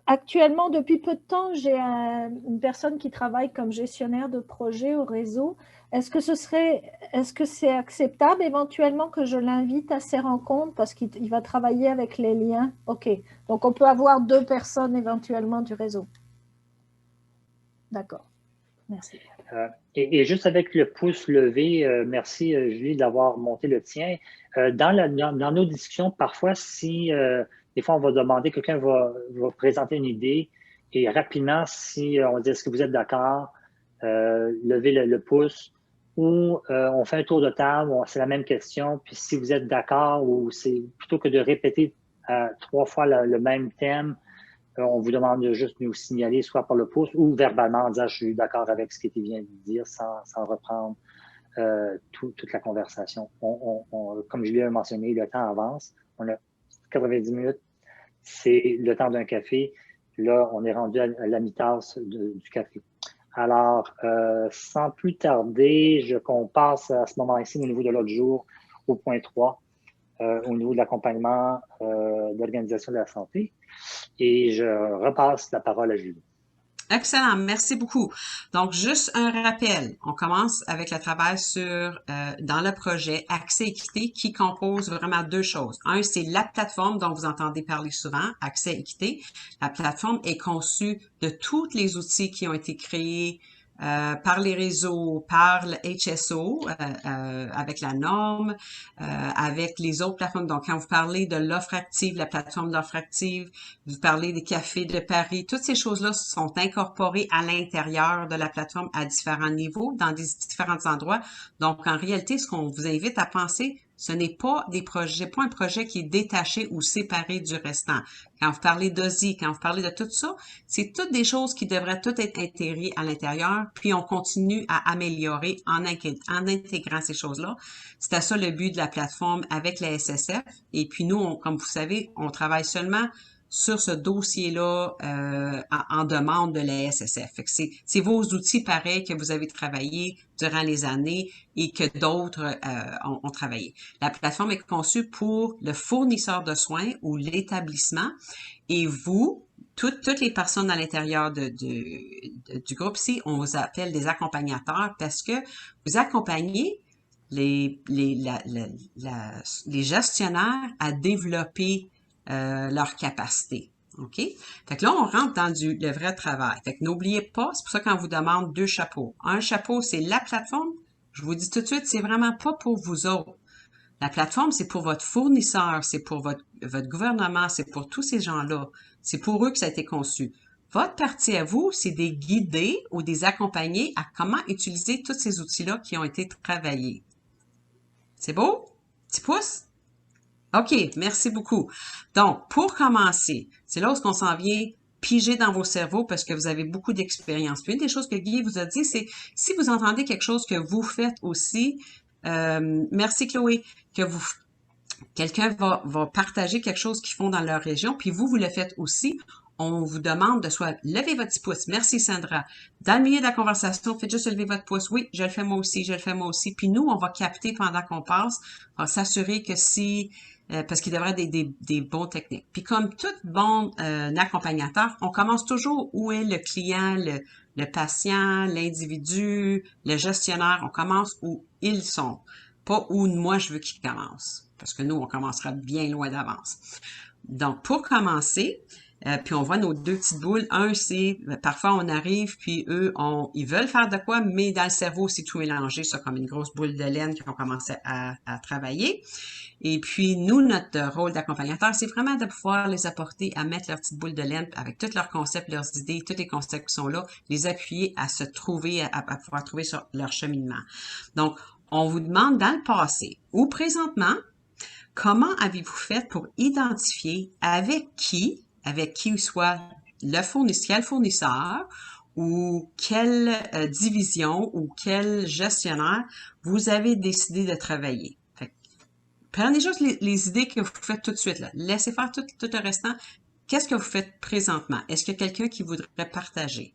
Actuellement, depuis peu de temps, j'ai une personne qui travaille comme gestionnaire de projet au réseau. Est-ce que c'est acceptable éventuellement que je l'invite à ces rencontres parce qu'il va travailler avec les liens? OK. Donc, on peut avoir 2 personnes éventuellement du réseau. D'accord. Merci. Et juste avec le pouce levé, merci Julie d'avoir monté le tien. Dans nos discussions, parfois, si des fois on va demander, quelqu'un va présenter une idée et rapidement, si on dit est-ce que vous êtes d'accord, levez le pouce ou on fait un tour de table, c'est la même question, puis si vous êtes d'accord ou c'est plutôt que de répéter 3 fois le même thème, on vous demande de juste nous signaler soit par le pouce ou verbalement en disant je suis d'accord avec ce que tu viens de dire sans reprendre toute la conversation. Comme Julie a mentionné, le temps avance. On a 90 minutes, c'est le temps d'un café. Là, on est rendu à la mi-tasse du café. Alors, sans plus tarder, qu'on passe à ce moment-ci au niveau de l'autre jour au point 3, au niveau de l'accompagnement d'organisation de la santé. Et je repasse la parole à Julie. Excellent, merci beaucoup. Donc, juste un rappel, on commence avec le travail dans le projet Accès Équité qui compose vraiment 2 choses. Un, c'est la plateforme dont vous entendez parler souvent, Accès Équité. La plateforme est conçue de tous les outils qui ont été créés par les réseaux, par le HSO, avec la norme, avec les autres plateformes. Donc, quand vous parlez de l'offre active, la plateforme d'offre active, vous parlez des cafés de Paris, toutes ces choses-là sont incorporées à l'intérieur de la plateforme à différents niveaux, dans différents endroits. Donc, en réalité, ce qu'on vous invite à penser, ce n'est pas un projet qui est détaché ou séparé du restant. Quand vous parlez d'OSI, quand vous parlez de tout ça, c'est toutes des choses qui devraient toutes être intégrées à l'intérieur, puis on continue à améliorer en intégrant ces choses-là. C'était ça le but de la plateforme avec la SSF. Et puis nous, comme vous savez, on travaille seulement sur ce dossier-là en demande de la SSF. Fait que c'est vos outils pareils que vous avez travaillé durant les années et que d'autres ont travaillé. La plateforme est conçue pour le fournisseur de soins ou l'établissement et vous, toutes les personnes à l'intérieur du groupe ici, on vous appelle des accompagnateurs parce que vous accompagnez les gestionnaires à développer leur capacité. OK? Fait que là, on rentre dans le vrai travail. Fait que n'oubliez pas, c'est pour ça qu'on vous demande 2 chapeaux. Un chapeau, c'est la plateforme. Je vous dis tout de suite, c'est vraiment pas pour vous autres. La plateforme, c'est pour votre fournisseur, c'est pour votre gouvernement, c'est pour tous ces gens-là. C'est pour eux que ça a été conçu. Votre partie à vous, c'est des guider ou des accompagner à comment utiliser tous ces outils-là qui ont été travaillés. C'est beau? Petit pouce? OK, merci beaucoup. Donc, pour commencer, c'est là où on s'en vient piger dans vos cerveaux parce que vous avez beaucoup d'expérience. Puis une des choses que Guy vous a dit, c'est si vous entendez quelque chose que vous faites aussi, merci Chloé, quelqu'un va partager quelque chose qu'ils font dans leur région, puis vous le faites aussi, on vous demande de soit lever votre petit pouce. Merci Sandra. Dans le milieu de la conversation, faites juste lever votre pouce. Oui, je le fais moi aussi, je le fais moi aussi. Puis nous, on va capter pendant qu'on passe, on va s'assurer que si, parce qu'il devrait être des bons techniques. Puis comme tout bon accompagnateur, on commence toujours où est le client, le patient, l'individu, le gestionnaire. On commence où ils sont, pas où moi je veux qu'ils commencent. Parce que nous, on commencera bien loin d'avance. Donc, pour commencer, puis on voit nos deux petites boules. Un, c'est parfois on arrive, puis eux, ils veulent faire de quoi, mais dans le cerveau, c'est tout mélangé, ça, comme une grosse boule de laine qui ont commencé à travailler. Et puis, nous, notre rôle d'accompagnateur, c'est vraiment de pouvoir les apporter à mettre leur petite boule de laine avec tous leurs concepts, leurs idées, tous les concepts qui sont là, les appuyer à se trouver, à pouvoir trouver sur leur cheminement. Donc, on vous demande dans le passé ou présentement, comment avez-vous fait pour identifier avec qui soit le fournisseur ou quelle division ou quel gestionnaire vous avez décidé de travailler. Fait que, prenez juste les idées que vous faites tout de suite. Là. Laissez faire tout le restant. Qu'est-ce que vous faites présentement? Est-ce qu'il y a quelqu'un qui voudrait partager?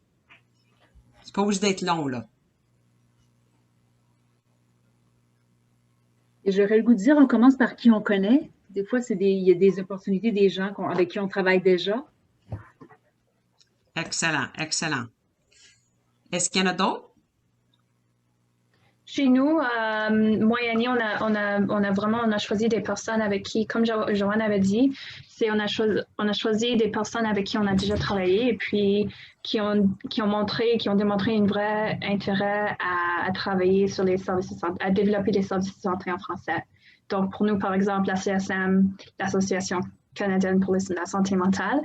C'est pas obligé d'être long, là. Et j'aurais le goût de dire, on commence par qui on connaît. Des fois, il y a des opportunités, des gens avec qui on travaille déjà. Excellent, excellent. Est-ce qu'il y en a d'autres? Chez nous, moi et Annie, on a choisi des personnes avec qui, comme Joanne avait dit, on a choisi des personnes avec qui on a déjà travaillé et puis qui ont démontré un vrai intérêt à travailler sur les services de santé, à développer des services de santé en français. Donc, pour nous, par exemple, la CSM, l'Association canadienne pour la santé mentale,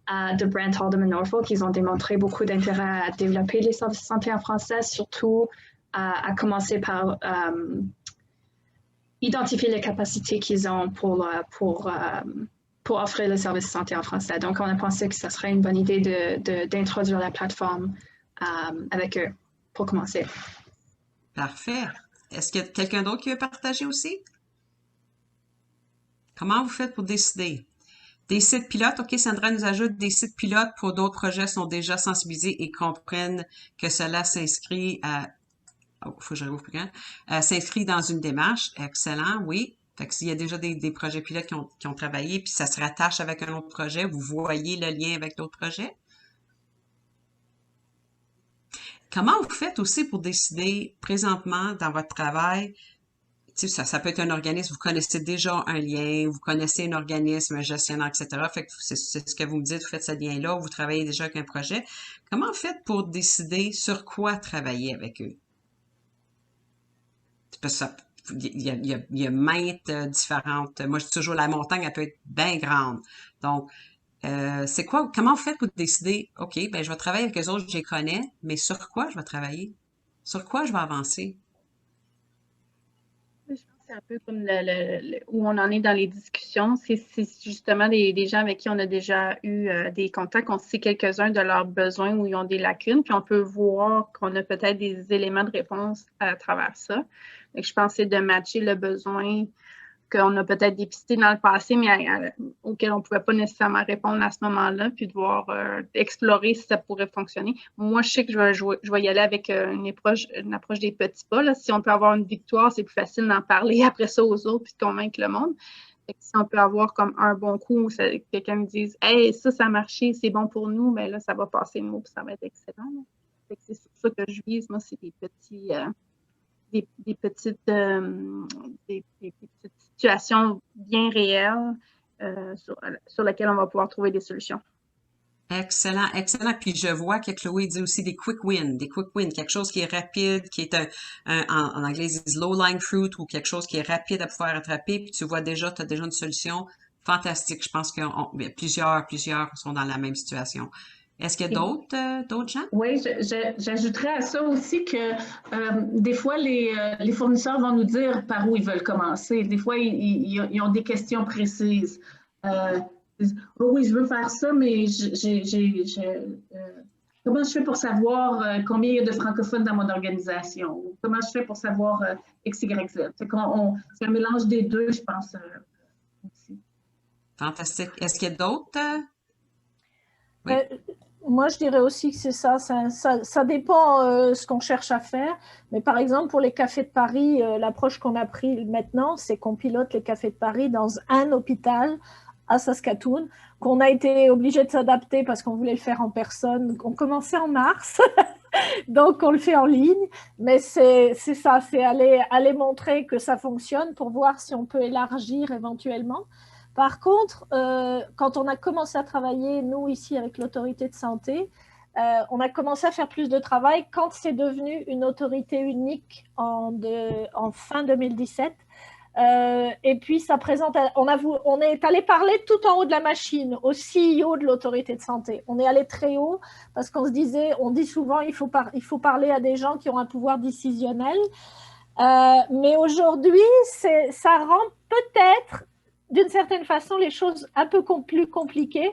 de Brent Haldeman Norfolk, ils ont démontré beaucoup d'intérêt à développer les services de santé en français, surtout à commencer par identifier les capacités qu'ils ont pour offrir le service de santé en français. Donc, on a pensé que ce serait une bonne idée d'introduire la plateforme avec eux pour commencer. Parfait. Est-ce qu'il y a quelqu'un d'autre qui veut partager aussi? Comment vous faites pour décider? Des sites pilotes, OK, Sandra nous ajoute des sites pilotes pour d'autres projets sont déjà sensibilisés et comprennent que cela s'inscrit à... Oh, faut que je rouvre plus grand. S'inscrit dans une démarche. Excellent, oui. Fait que s'il y a déjà des projets pilotes qui ont travaillé, puis ça se rattache avec un autre projet, vous voyez le lien avec d'autres projets. Comment vous faites aussi pour décider présentement dans votre travail? Ça peut être un organisme, vous connaissez déjà un lien, vous connaissez un organisme, un gestionnaire, etc. Fait que c'est ce que vous me dites, vous faites ce lien-là, vous travaillez déjà avec un projet. Comment vous faites pour décider sur quoi travailler avec eux? Parce que il y a maintes différentes. Moi, je dis toujours, la montagne, elle peut être bien grande. Donc, c'est quoi, comment vous faites pour décider, OK, ben, je vais travailler avec les autres, je les connais, mais sur quoi je vais travailler? Sur quoi je vais avancer? Je pense que c'est un peu comme où on en est dans les discussions. C'est justement des gens avec qui on a déjà eu des contacts. On sait quelques-uns de leurs besoins où ils ont des lacunes, puis on peut voir qu'on a peut-être des éléments de réponse à travers ça. Donc, je pense que c'est de matcher le besoin qu'on a peut-être dépisté dans le passé, mais auquel on ne pouvait pas nécessairement répondre à ce moment-là, puis de voir explorer si ça pourrait fonctionner. Moi, je sais que je vais y aller avec une approche des petits pas. Là. Si on peut avoir une victoire, c'est plus facile d'en parler après ça aux autres, puis de convaincre le monde. Fait que si on peut avoir comme un bon coup, où quelqu'un me dise « Hey, ça a marché, c'est bon pour nous », bien là, ça va passer le mot, puis ça va être excellent. Fait que c'est sur ça que je vise. Moi, c'est des petits... Des petites situations bien réelles sur lesquelles on va pouvoir trouver des solutions. Excellent, excellent. Puis je vois que Chloé dit aussi des quick wins, quelque chose qui est rapide, qui est en anglais ils disent low-lying fruit ou quelque chose qui est rapide à pouvoir attraper, puis tu vois déjà, tu as déjà une solution fantastique. Je pense que plusieurs sont dans la même situation. Est-ce qu'il y a d'autres gens? Oui, j'ajouterais à ça aussi que des fois, les fournisseurs vont nous dire par où ils veulent commencer. Des fois, ils ont des questions précises. Oh oui, je veux faire ça, mais comment je fais pour savoir combien il y a de francophones dans mon organisation? Comment je fais pour savoir X, Y, Z? C'est un mélange des deux, je pense. Aussi. Fantastique. Est-ce qu'il y a d'autres? Oui. Moi, je dirais aussi que c'est ça. Ça dépend ce qu'on cherche à faire. Mais par exemple, pour les cafés de Paris, l'approche qu'on a prise maintenant, c'est qu'on pilote les cafés de Paris dans un hôpital à Saskatoon, qu'on a été obligé de s'adapter parce qu'on voulait le faire en personne. On commençait en mars, donc on le fait en ligne. Mais c'est ça, c'est aller montrer que ça fonctionne pour voir si on peut élargir éventuellement. Par contre, quand on a commencé à travailler, nous, ici, avec l'autorité de santé, on a commencé à faire plus de travail quand c'est devenu une autorité unique en fin 2017. Et puis, ça présente, on est allé parler tout en haut de la machine, au CEO de l'autorité de santé. On est allé très haut parce qu'on se disait, on dit souvent, il faut parler à des gens qui ont un pouvoir décisionnel. Mais aujourd'hui, ça rend peut-être d'une certaine façon les choses un peu plus compliquées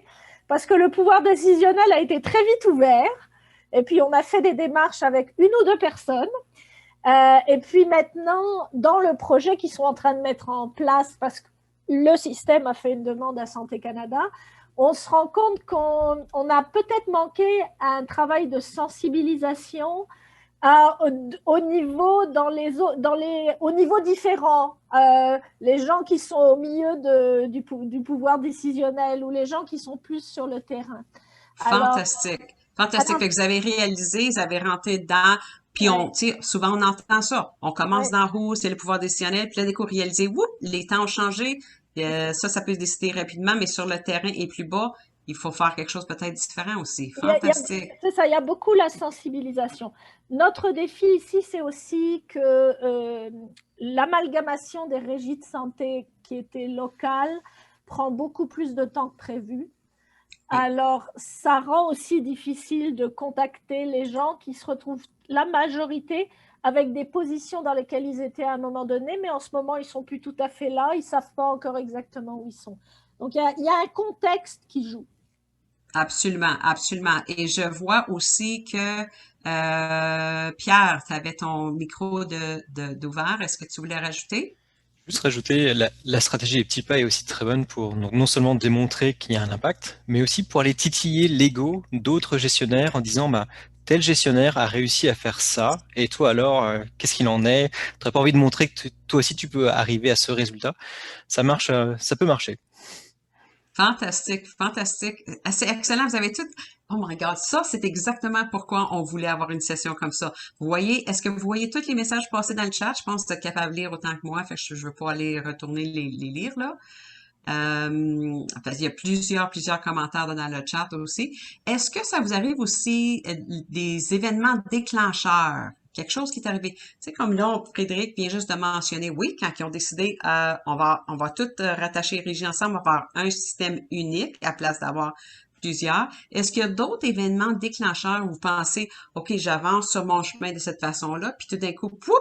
parce que le pouvoir décisionnel a été très vite ouvert et puis on a fait des démarches avec une ou deux personnes et puis maintenant dans le projet qu'ils sont en train de mettre en place parce que le système a fait une demande à Santé Canada, on se rend compte qu'on a peut-être manqué un travail de sensibilisation au niveau au niveau différent, les gens qui sont au milieu du pouvoir décisionnel ou les gens qui sont plus sur le terrain. Fantastique. Fantastique. Fait que vous avez réalisé, vous avez rentré dedans, puis souvent on entend ça. On commence d'en haut, c'est le pouvoir décisionnel, puis là, dès qu'on réalise, les temps ont changé, ça peut se décider rapidement, mais sur le terrain et plus bas, il faut faire quelque chose peut-être différent aussi. Fantastique. C'est ça, il y a beaucoup la sensibilisation. Notre défi ici, c'est aussi que l'amalgamation des régies de santé qui étaient locales prend beaucoup plus de temps que prévu. Alors, ça rend aussi difficile de contacter les gens qui se retrouvent, la majorité, avec des positions dans lesquelles ils étaient à un moment donné, mais en ce moment, ils ne sont plus tout à fait là, ils ne savent pas encore exactement où ils sont. Donc, il y a un contexte qui joue. Absolument, absolument. Et je vois aussi que Pierre, tu avais ton micro d'ouvert. Est-ce que tu voulais rajouter? Juste rajouter, la stratégie des petits pas est aussi très bonne pour donc, non seulement démontrer qu'il y a un impact, mais aussi pour aller titiller l'ego d'autres gestionnaires en disant tel gestionnaire a réussi à faire ça, et toi alors, qu'est-ce qu'il en est? Tu n'aurais pas envie de montrer que toi aussi tu peux arriver à ce résultat? Ça marche, ça peut marcher. Fantastique, fantastique. C'est excellent. Vous avez tout. Oh my God, ça, c'est exactement pourquoi on voulait avoir une session comme ça. Vous voyez, est-ce que vous voyez tous les messages passer dans le chat? Je pense que tu es capable de lire autant que moi, fait que je veux pas aller retourner les lire, là. Il y a plusieurs commentaires dans le chat aussi. Est-ce que ça vous arrive aussi des événements déclencheurs? Quelque chose qui est arrivé. Tu sais, comme là, Frédéric vient juste de mentionner, oui, quand ils ont décidé, on va tout rattacher les régies ensemble, on va faire un système unique à place d'avoir plusieurs. Est-ce qu'il y a d'autres événements déclencheurs où vous pensez, OK, j'avance sur mon chemin de cette façon-là, puis tout d'un coup, poup,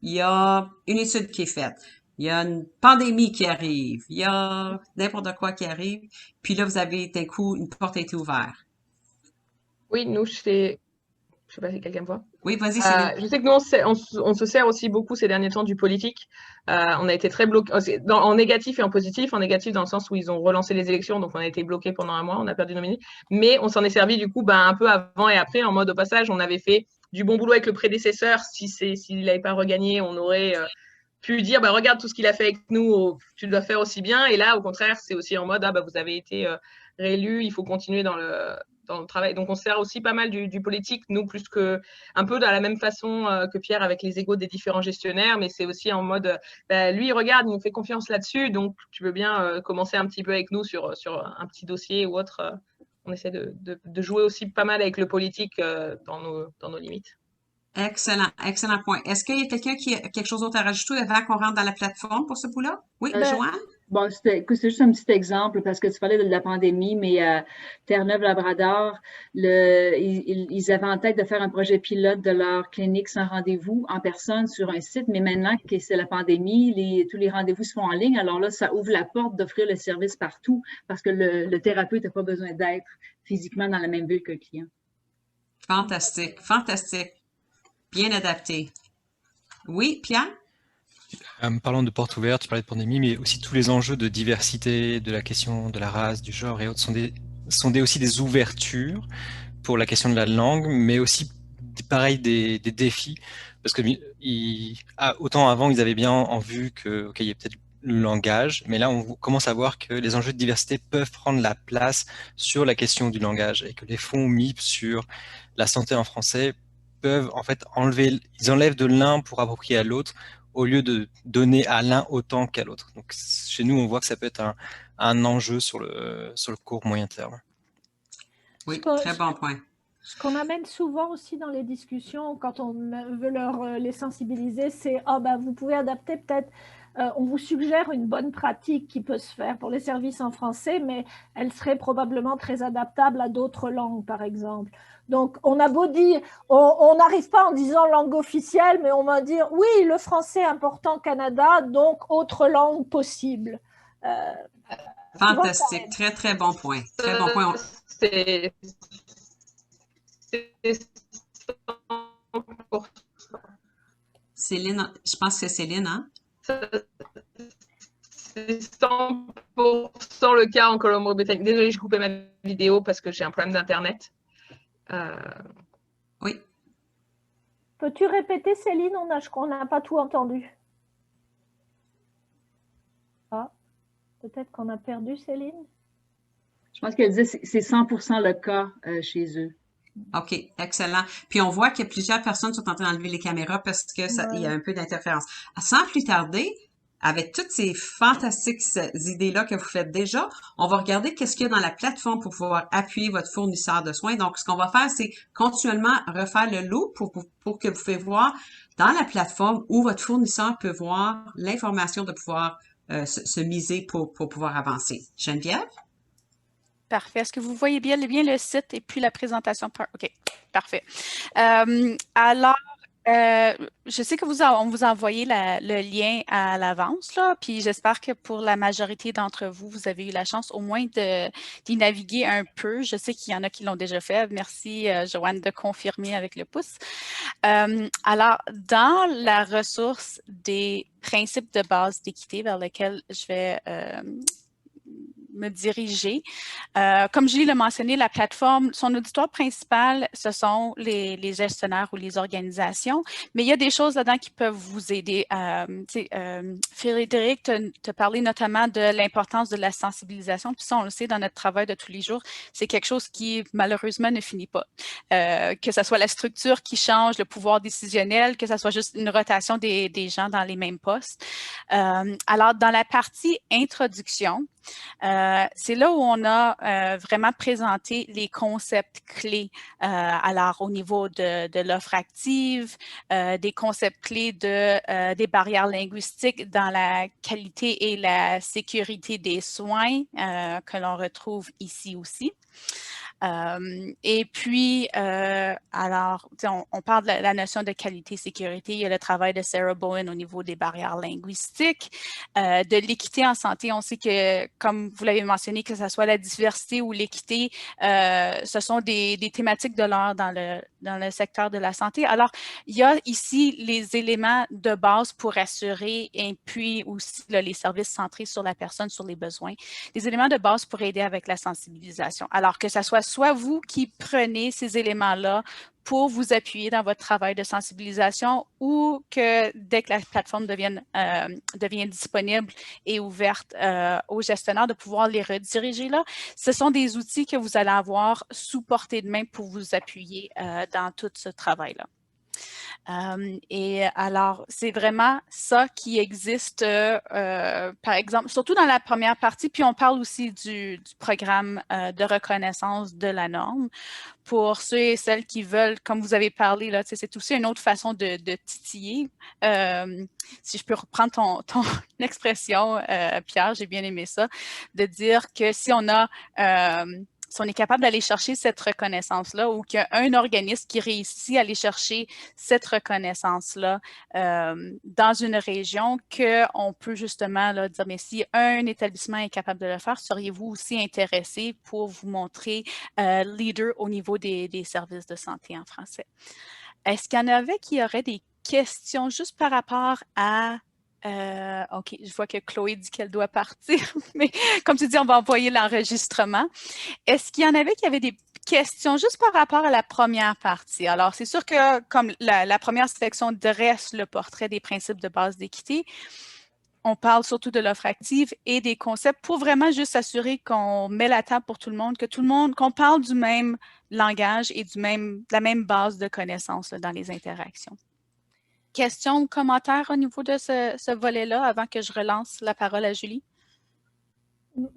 il y a une étude qui est faite. Il y a une pandémie qui arrive. Il y a n'importe quoi qui arrive. Puis là, vous avez d'un coup, une porte a été ouverte. Oui, nous, je sais pas si quelqu'un me voit. Oui, vas-y, Céline. Je sais que nous, on se sert aussi beaucoup ces derniers temps du politique. On a été très bloqués, en négatif et en positif. En négatif dans le sens où ils ont relancé les élections, donc on a été bloqués pendant un mois, on a perdu nos ministres. Mais on s'en est servi du coup un peu avant et après, en mode au passage, on avait fait du bon boulot avec le prédécesseur. S'il n'avait pas regagné, on aurait pu dire regarde tout ce qu'il a fait avec nous, tu dois faire aussi bien. Et là, au contraire, c'est aussi en mode vous avez été réélu, il faut continuer dans le travail. Donc, on se sert aussi pas mal du politique, nous, plus que un peu de la même façon que Pierre avec les égos des différents gestionnaires, mais c'est aussi en mode, lui, regarde, il nous fait confiance là-dessus, donc tu veux bien commencer un petit peu avec nous sur un petit dossier ou autre. On essaie de jouer aussi pas mal avec le politique dans nos limites. Excellent, excellent point. Est-ce qu'il y a quelqu'un qui a quelque chose d'autre à rajouter avant qu'on rentre dans la plateforme pour ce bout-là? Oui, Joanne? Bon, c'est juste un petit exemple parce que tu parlais de la pandémie, mais Terre-Neuve-Labrador, ils avaient en tête de faire un projet pilote de leur clinique sans rendez-vous en personne sur un site, mais maintenant que c'est la pandémie, tous les rendez-vous se font en ligne. Alors là, ça ouvre la porte d'offrir le service partout parce que le thérapeute n'a pas besoin d'être physiquement dans la même ville que le client. Fantastique, fantastique. Bien adapté. Oui, Pierre? Parlant de porte ouverte, tu parlais de pandémie, mais aussi tous les enjeux de diversité, de la question de la race, du genre et autres sont des sont aussi des ouvertures pour la question de la langue, mais aussi pareil des défis, parce que autant avant ils avaient bien en vue que il y a peut-être le langage, mais là on commence à voir que les enjeux de diversité peuvent prendre la place sur la question du langage et que les fonds MIP sur la santé en français peuvent en fait ils enlèvent de l'un pour approprier à l'autre au lieu de donner à l'un autant qu'à l'autre. Donc chez nous on voit que ça peut être un enjeu sur le court moyen terme. Oui, très bon point. Ce qu'on amène souvent aussi dans les discussions quand on veut les sensibiliser, c'est vous pouvez adapter peut-être, on vous suggère une bonne pratique qui peut se faire pour les services en français, mais elle serait probablement très adaptable à d'autres langues, par exemple. Donc, on a beau dire, on n'arrive pas en disant langue officielle, mais on va dire, oui, le français est important au Canada, donc autre langue possible. Fantastique, très, très bon point. Très bon point. C'est 100%. Céline, je pense que c'est Céline, hein? C'est 100% le cas en Colombie-Britannique. Désolée, j'ai coupé ma vidéo parce que j'ai un problème d'Internet. Oui. Peux-tu répéter, Céline? On n'a pas tout entendu. Ah, peut-être qu'on a perdu Céline. Je pense qu'elle disait que c'est 100% le cas chez eux. OK, excellent. Puis on voit que plusieurs personnes sont en train d'enlever les caméras parce que il y a un peu d'interférence. Sans plus tarder, avec toutes ces fantastiques idées-là que vous faites déjà, on va regarder qu'est-ce qu'il y a dans la plateforme pour pouvoir appuyer votre fournisseur de soins. Donc, ce qu'on va faire, c'est continuellement refaire le loop pour que vous pouvez voir dans la plateforme où votre fournisseur peut voir l'information de pouvoir se miser pour pouvoir avancer. Geneviève? Parfait. Est-ce que vous voyez bien le site et puis la présentation? OK, parfait. Alors, je sais que on vous a envoyé le lien à l'avance, là, puis j'espère que pour la majorité d'entre vous, vous avez eu la chance au moins d'y naviguer un peu. Je sais qu'il y en a qui l'ont déjà fait. Merci, Joanne, de confirmer avec le pouce. Alors, dans la ressource des principes de base d'équité vers lesquels je vais me diriger. Comme Julie l'a mentionné, la plateforme, son auditoire principal, ce sont les gestionnaires ou les organisations, mais il y a des choses là-dedans qui peuvent vous aider. Frédéric te parlait notamment de l'importance de la sensibilisation, puis ça, on le sait dans notre travail de tous les jours, c'est quelque chose qui, malheureusement, ne finit pas. Que ce soit la structure qui change, le pouvoir décisionnel, que ce soit juste une rotation des gens dans les mêmes postes. Alors, dans la partie introduction, c'est là où on a vraiment présenté les concepts clés, alors au niveau de l'offre active, des concepts clés des barrières linguistiques dans la qualité et la sécurité des soins que l'on retrouve ici aussi. Et puis, alors, on parle de la notion de qualité-sécurité. Il y a le travail de Sarah Bowen au niveau des barrières linguistiques, de l'équité en santé. On sait que, comme vous l'avez mentionné, que ce soit la diversité ou l'équité, ce sont des thématiques de l'heure dans le secteur de la santé. Alors, il y a ici les éléments de base pour assurer, et puis aussi là, les services centrés sur la personne, sur les besoins, des éléments de base pour aider avec la sensibilisation. Alors que ce soit vous qui prenez ces éléments-là pour vous appuyer dans votre travail de sensibilisation ou que dès que la plateforme devient disponible et ouverte aux gestionnaires, de pouvoir les rediriger là. Ce sont des outils que vous allez avoir sous portée de main pour vous appuyer dans tout ce travail-là. Et alors, c'est vraiment ça qui existe, par exemple, surtout dans la première partie, puis on parle aussi du programme de reconnaissance de la norme. Pour ceux et celles qui veulent, comme vous avez parlé, là, c'est aussi une autre façon de titiller. Si je peux reprendre ton expression, Pierre, j'ai bien aimé ça, de dire que si on a... si on est capable d'aller chercher cette reconnaissance-là ou qu'il y a un organisme qui réussit à aller chercher cette reconnaissance-là dans une région, qu'on peut justement là, dire, mais si un établissement est capable de le faire, seriez-vous aussi intéressé pour vous montrer leader au niveau des services de santé en français? Est-ce qu'il y en avait qui auraient des questions juste par rapport à OK, je vois que Chloé dit qu'elle doit partir, mais comme tu dis, on va envoyer l'enregistrement. Est-ce qu'il y en avait qui avaient des questions juste par rapport à la première partie? Alors, c'est sûr que comme la première section dresse le portrait des principes de base d'équité, on parle surtout de l'offre active et des concepts pour vraiment juste s'assurer qu'on met la table pour tout le monde, qu'on parle du même langage et de la même base de connaissances là, dans les interactions. Questions ou commentaires au niveau de ce volet-là avant que je relance la parole à Julie?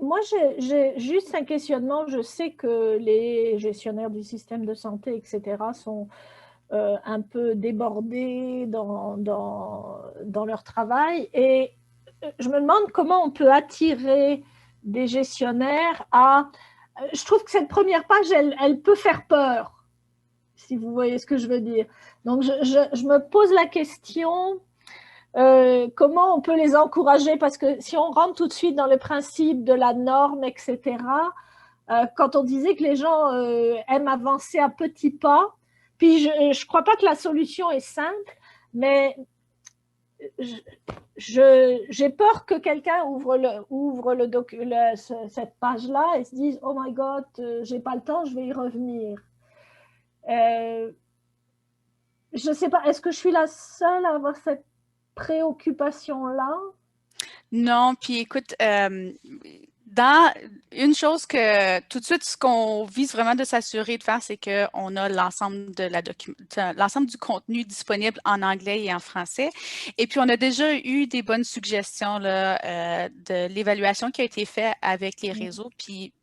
Moi, j'ai juste un questionnement. Je sais que les gestionnaires du système de santé, etc., sont un peu débordés dans leur travail. Et je me demande comment on peut attirer des gestionnaires à... Je trouve que cette première page, elle peut faire peur, si vous voyez ce que je veux dire. Donc, je me pose la question, comment on peut les encourager? Parce que si on rentre tout de suite dans le principe de la norme, etc., quand on disait que les gens aiment avancer à petits pas, puis je ne crois pas que la solution est simple, mais j'ai peur que quelqu'un ouvre cette page-là et se dise « Oh my God, j'ai pas le temps, je vais y revenir ». Je ne sais pas, est-ce que je suis la seule à avoir cette préoccupation-là? Non, puis écoute, dans une chose que tout de suite, ce qu'on vise vraiment de s'assurer de faire, c'est qu'on a l'ensemble l'ensemble du contenu disponible en anglais et en français. Et puis, on a déjà eu des bonnes suggestions là, de l'évaluation qui a été faite avec les réseaux. Puis,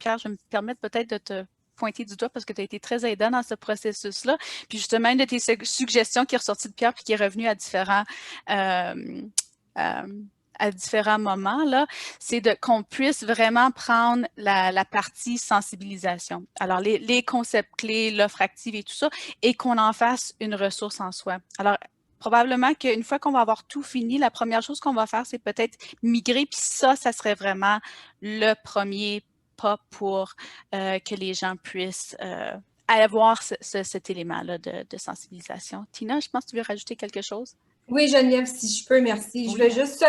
Pierre, je vais me permettre peut-être de te pointer du doigt parce que tu as été très aidant dans ce processus-là. Puis justement, une de tes suggestions qui est ressortie de Pierre puis qui est revenue à différents moments, là, c'est qu'on puisse vraiment prendre la partie sensibilisation. Alors, les concepts clés, l'offre active et tout ça, et qu'on en fasse une ressource en soi. Alors, probablement qu'une fois qu'on va avoir tout fini, la première chose qu'on va faire, c'est peut-être migrer, puis ça serait vraiment le premier pas pour que les gens puissent avoir cet élément-là de sensibilisation. Tina, je pense que tu veux rajouter quelque chose? Oui, Geneviève, si je peux, merci. Oui. Je voulais juste...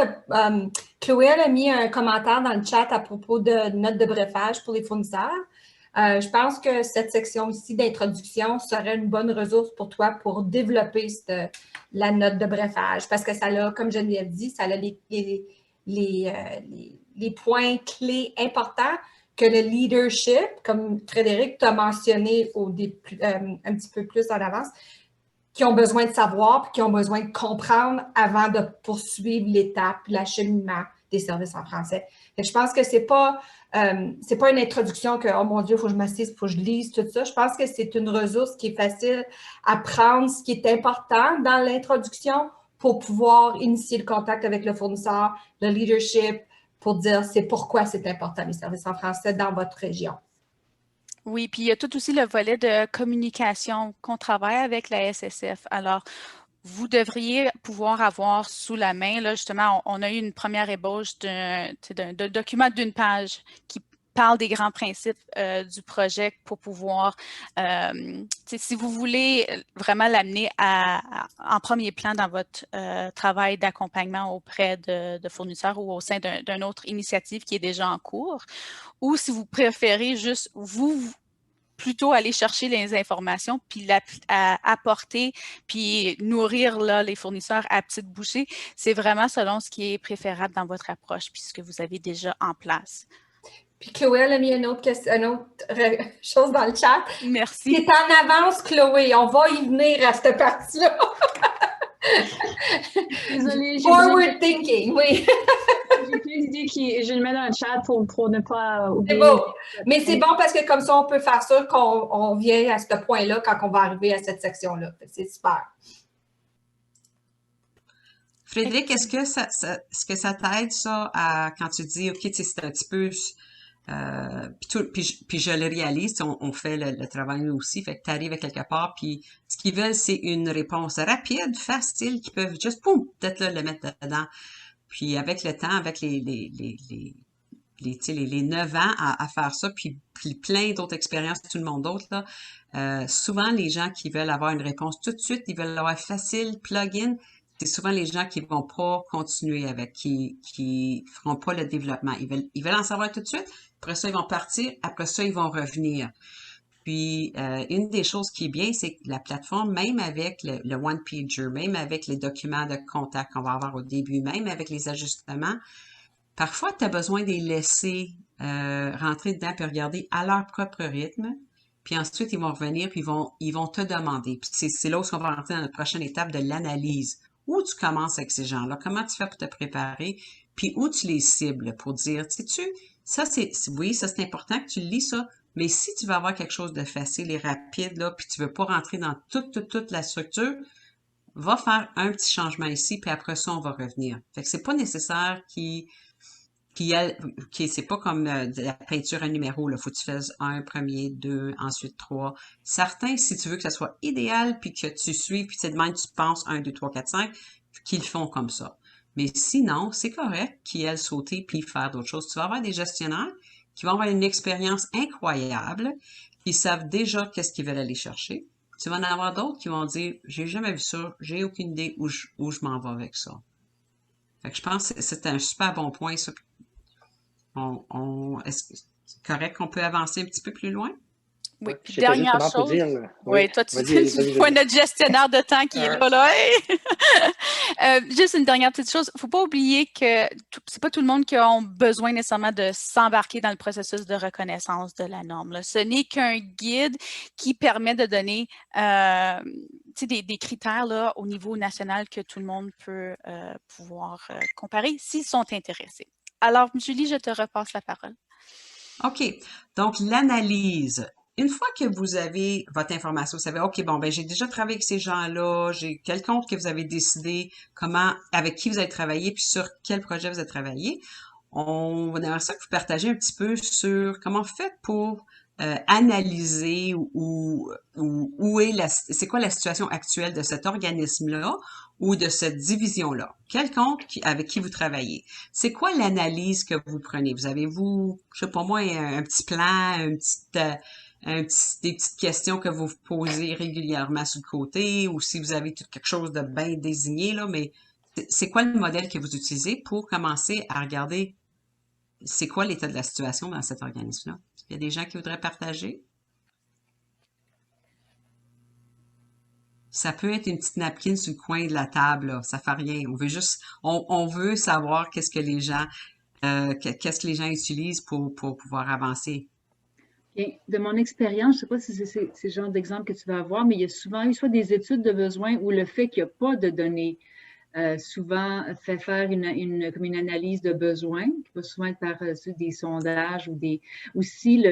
Chloé, elle a mis un commentaire dans le chat à propos de notes de brefage pour les fournisseurs. Je pense que cette section ici d'introduction serait une bonne ressource pour toi pour développer la note de brefage parce que ça a, comme Geneviève dit, ça a les points clés importants que le leadership, comme Frédéric t'a mentionné un petit peu plus en avance, qui ont besoin de savoir puis qui ont besoin de comprendre avant de poursuivre l'étape, l'acheminement des services en français. Et je pense que c'est pas une introduction que, oh mon Dieu, il faut que je m'assise, il faut que je lise, tout ça. Je pense que c'est une ressource qui est facile à prendre, ce qui est important dans l'introduction pour pouvoir initier le contact avec le fournisseur, le leadership, pour dire c'est pourquoi c'est important les services en français dans votre région. Oui, puis il y a tout aussi le volet de communication qu'on travaille avec la SSF. Alors, vous devriez pouvoir avoir sous la main, là, justement, on a eu une première ébauche d'un document d'une page qui parle des grands principes du projet pour pouvoir, si vous voulez vraiment l'amener en premier plan dans votre travail d'accompagnement auprès de fournisseurs ou au sein d'une autre initiative qui est déjà en cours, ou si vous préférez juste plutôt aller chercher les informations, puis apporter, puis nourrir là, les fournisseurs à petite bouchée, c'est vraiment selon ce qui est préférable dans votre approche, puis ce que vous avez déjà en place. Puis Chloé, elle a mis une autre chose dans le chat. Merci. C'est en avance, Chloé. On va y venir à cette partie-là. Désolée. Forward thinking, oui. J'ai plein d'idées je le mets dans le chat pour ne pas oublier. C'est beau. Mais c'est bon parce que comme ça, on peut faire ça qu'on vient à ce point-là quand on va arriver à cette section-là. C'est super. Frédéric, est-ce que ça t'aide, ça, quand tu dis, OK, c'est un petit peu... puis je le réalise, on fait le travail nous aussi, fait que tu arrives à quelque part, puis ce qu'ils veulent, c'est une réponse rapide, facile, qu'ils peuvent juste, poum, peut-être là, le mettre dedans. Puis avec le temps, avec les 9 ans à faire ça, puis plein d'autres expériences, tout le monde d'autre, là, souvent les gens qui veulent avoir une réponse tout de suite, ils veulent l'avoir facile, plug-in, c'est souvent les gens qui vont pas continuer avec, qui feront pas le développement. Ils veulent en savoir tout de suite. Après ça, ils vont partir. Après ça, ils vont revenir. Puis, une des choses qui est bien, c'est que la plateforme, même avec le one-pager, même avec les documents de contact qu'on va avoir au début, même avec les ajustements, parfois, tu as besoin de les laisser rentrer dedans puis regarder à leur propre rythme. Puis ensuite, ils vont revenir puis ils vont te demander. Puis c'est là où on va rentrer dans la prochaine étape de l'analyse. Où tu commences avec ces gens-là? Comment tu fais pour te préparer? Puis où tu les cibles pour dire, sais-tu, ça oui, ça c'est important que tu lis ça, mais si tu veux avoir quelque chose de facile et rapide, là, puis tu veux pas rentrer dans toute la structure, va faire un petit changement ici, puis après ça, on va revenir. Fait que c'est pas nécessaire c'est pas comme de la peinture à numéro, là. Faut que tu fasses un premier, deux, ensuite trois. Certains, si tu veux que ça soit idéal, puis que tu suives, puis de même tu penses 1, 2, 3, 4, 5, qu'ils le font comme ça. Mais sinon, c'est correct qu'ils aillent sauter puis faire d'autres choses. Tu vas avoir des gestionnaires qui vont avoir une expérience incroyable, qui savent déjà qu'est-ce qu'ils veulent aller chercher. Tu vas en avoir d'autres qui vont dire, j'ai jamais vu ça, j'ai aucune idée où je m'en vais avec ça. Fait que je pense que c'est un super bon point, ça. Est-ce que c'est correct qu'on peut avancer un petit peu plus loin? Oui, Ouais, puis j'étais dernière justement pour chose. dire, Oui, toi, tu vas-y, vois notre gestionnaire de temps qui est Ouais. là. Hey! Juste une dernière petite chose. Faut pas oublier que c'est pas tout le monde qui a besoin nécessairement de s'embarquer dans le processus de reconnaissance de la norme, là. Ce n'est qu'un guide qui permet de donner des critères là, au niveau national que tout le monde peut pouvoir comparer s'ils sont intéressés. Alors, Julie, je te repasse la parole. OK. Donc, l'analyse. Une fois que vous avez votre information, vous savez, OK, bon, ben, j'ai déjà travaillé avec ces gens-là, j'ai quel compte que vous avez décidé, avec qui vous avez travaillé, puis sur quel projet vous avez travaillé. On va aimerait ça que vous partagez un petit peu sur comment vous faites pour analyser c'est quoi la situation actuelle de cet organisme-là ou de cette division-là. Quel compte avec qui vous travaillez? C'est quoi l'analyse que vous prenez? Vous avez-vous, je sais pas moi, un petit plan, des petites questions que vous vous posez régulièrement sur le côté, ou si vous avez quelque chose de bien désigné, là, mais c'est quoi le modèle que vous utilisez pour commencer à regarder c'est quoi l'état de la situation dans cet organisme-là? Il y a des gens qui voudraient partager? Ça peut être une petite napkin sur le coin de la table, là. Ça fait rien. On veut juste, on veut savoir qu'est-ce que les gens utilisent pour pouvoir avancer. Bien, de mon expérience, je ne sais pas si c'est le genre d'exemple que tu vas avoir, mais il y a souvent eu soit des études de besoin ou le fait qu'il n'y a pas de données souvent fait faire comme une analyse de besoin, qui va souvent être par des sondages ou si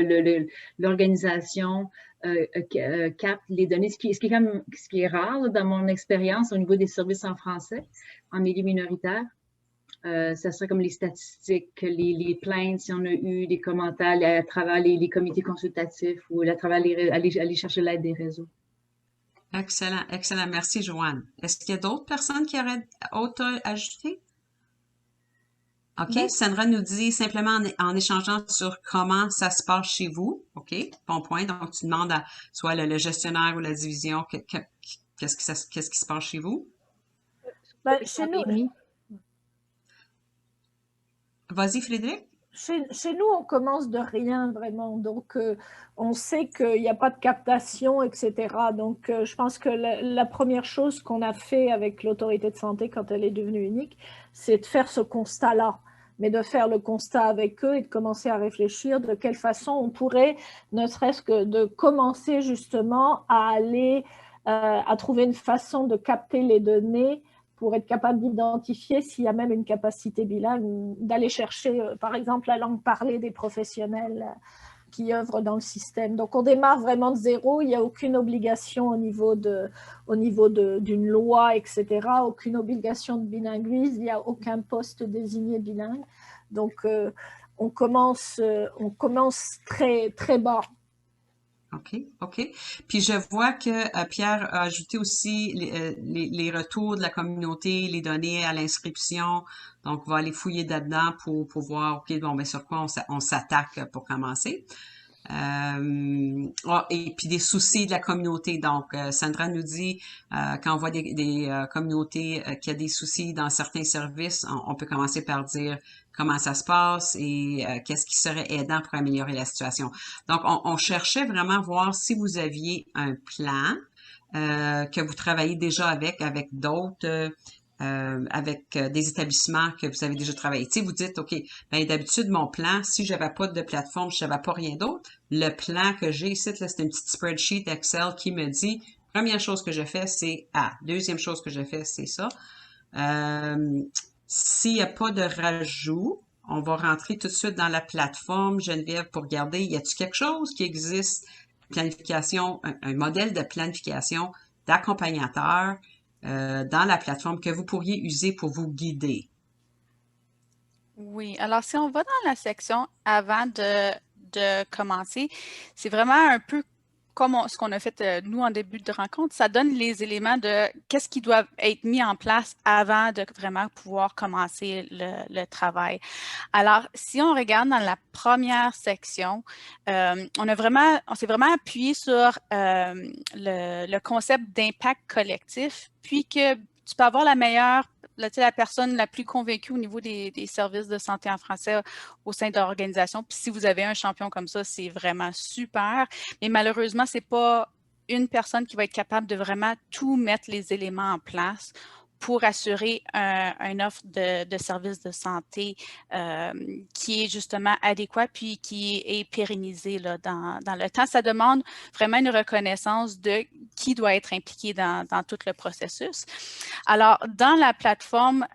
l'organisation capte les données, ce qui est rare là, dans mon expérience au niveau des services en français, en milieu minoritaire. Ça serait comme les statistiques, les plaintes, si on a eu des commentaires à travers les comités consultatifs ou à travers aller chercher l'aide des réseaux. Excellent, excellent. Merci, Joanne. Est-ce qu'il y a d'autres personnes qui auraient autre à ajouter? OK. Ben, Sandra nous dit simplement en échangeant sur comment ça se passe chez vous. OK. Bon point. Donc, tu demandes à soit le gestionnaire ou la division qu'est-ce qui se passe chez vous? ben, chez nous, Vas-y, Frédéric. Chez nous, on commence de rien vraiment. Donc, on sait qu'il n'y a pas de captation, etc. Donc, je pense que la première chose qu'on a fait avec l'autorité de santé quand elle est devenue unique, c'est de faire ce constat-là. Mais de faire le constat avec eux et de commencer à réfléchir de quelle façon on pourrait, ne serait-ce que de commencer justement à aller, à trouver une façon de capter les données pour être capable d'identifier s'il y a même une capacité bilingue, d'aller chercher, par exemple, la langue parlée des professionnels qui œuvrent dans le système. Donc, on démarre vraiment de zéro. Il n'y a aucune obligation au niveau d'une loi, etc., aucune obligation de bilinguisme. Il n'y a aucun poste désigné bilingue. Donc, on commence très, très bas. OK, OK. Puis je vois que Pierre a ajouté aussi les retours de la communauté, les données à l'inscription. Donc, on va aller fouiller là-dedans pour voir, OK, bon, ben sur quoi on s'attaque pour commencer. Et puis des soucis de la communauté. Donc, Sandra nous dit, quand on voit des communautés qui a des soucis dans certains services, on peut commencer par dire comment ça se passe et qu'est-ce qui serait aidant pour améliorer la situation. Donc, on cherchait vraiment à voir si vous aviez un plan que vous travaillez déjà avec d'autres, avec des établissements que vous avez déjà travaillé. Tu sais, vous dites, OK, ben d'habitude, mon plan, si j'avais pas de plateforme, si j'avais pas rien d'autre, le plan que j'ai ici, là, c'est une petite spreadsheet Excel qui me dit, première chose que je fais, c'est A. Deuxième chose que je fais, c'est ça. S'il n'y a pas de rajout, on va rentrer tout de suite dans la plateforme, Geneviève, pour regarder, y a-t-il quelque chose qui existe, planification, un modèle de planification d'accompagnateur dans la plateforme que vous pourriez user pour vous guider? Oui, alors si on va dans la section avant de commencer, c'est vraiment un peu comme ce qu'on a fait nous en début de rencontre, ça donne les éléments de qu'est-ce qui doit être mis en place avant de vraiment pouvoir commencer le travail. Alors, si on regarde dans la première section, on s'est vraiment appuyé sur le concept d'impact collectif, puis que tu peux avoir la personne la plus convaincue au niveau des services de santé en français au sein de l'organisation. Puis si vous avez un champion comme ça, c'est vraiment super. Mais malheureusement, c'est pas une personne qui va être capable de vraiment tout mettre les éléments en place pour assurer une offre de services de santé qui est justement adéquat puis qui est pérennisé là, dans le temps. Ça demande vraiment une reconnaissance de qui doit être impliqué dans tout le processus. Alors, dans la plateforme,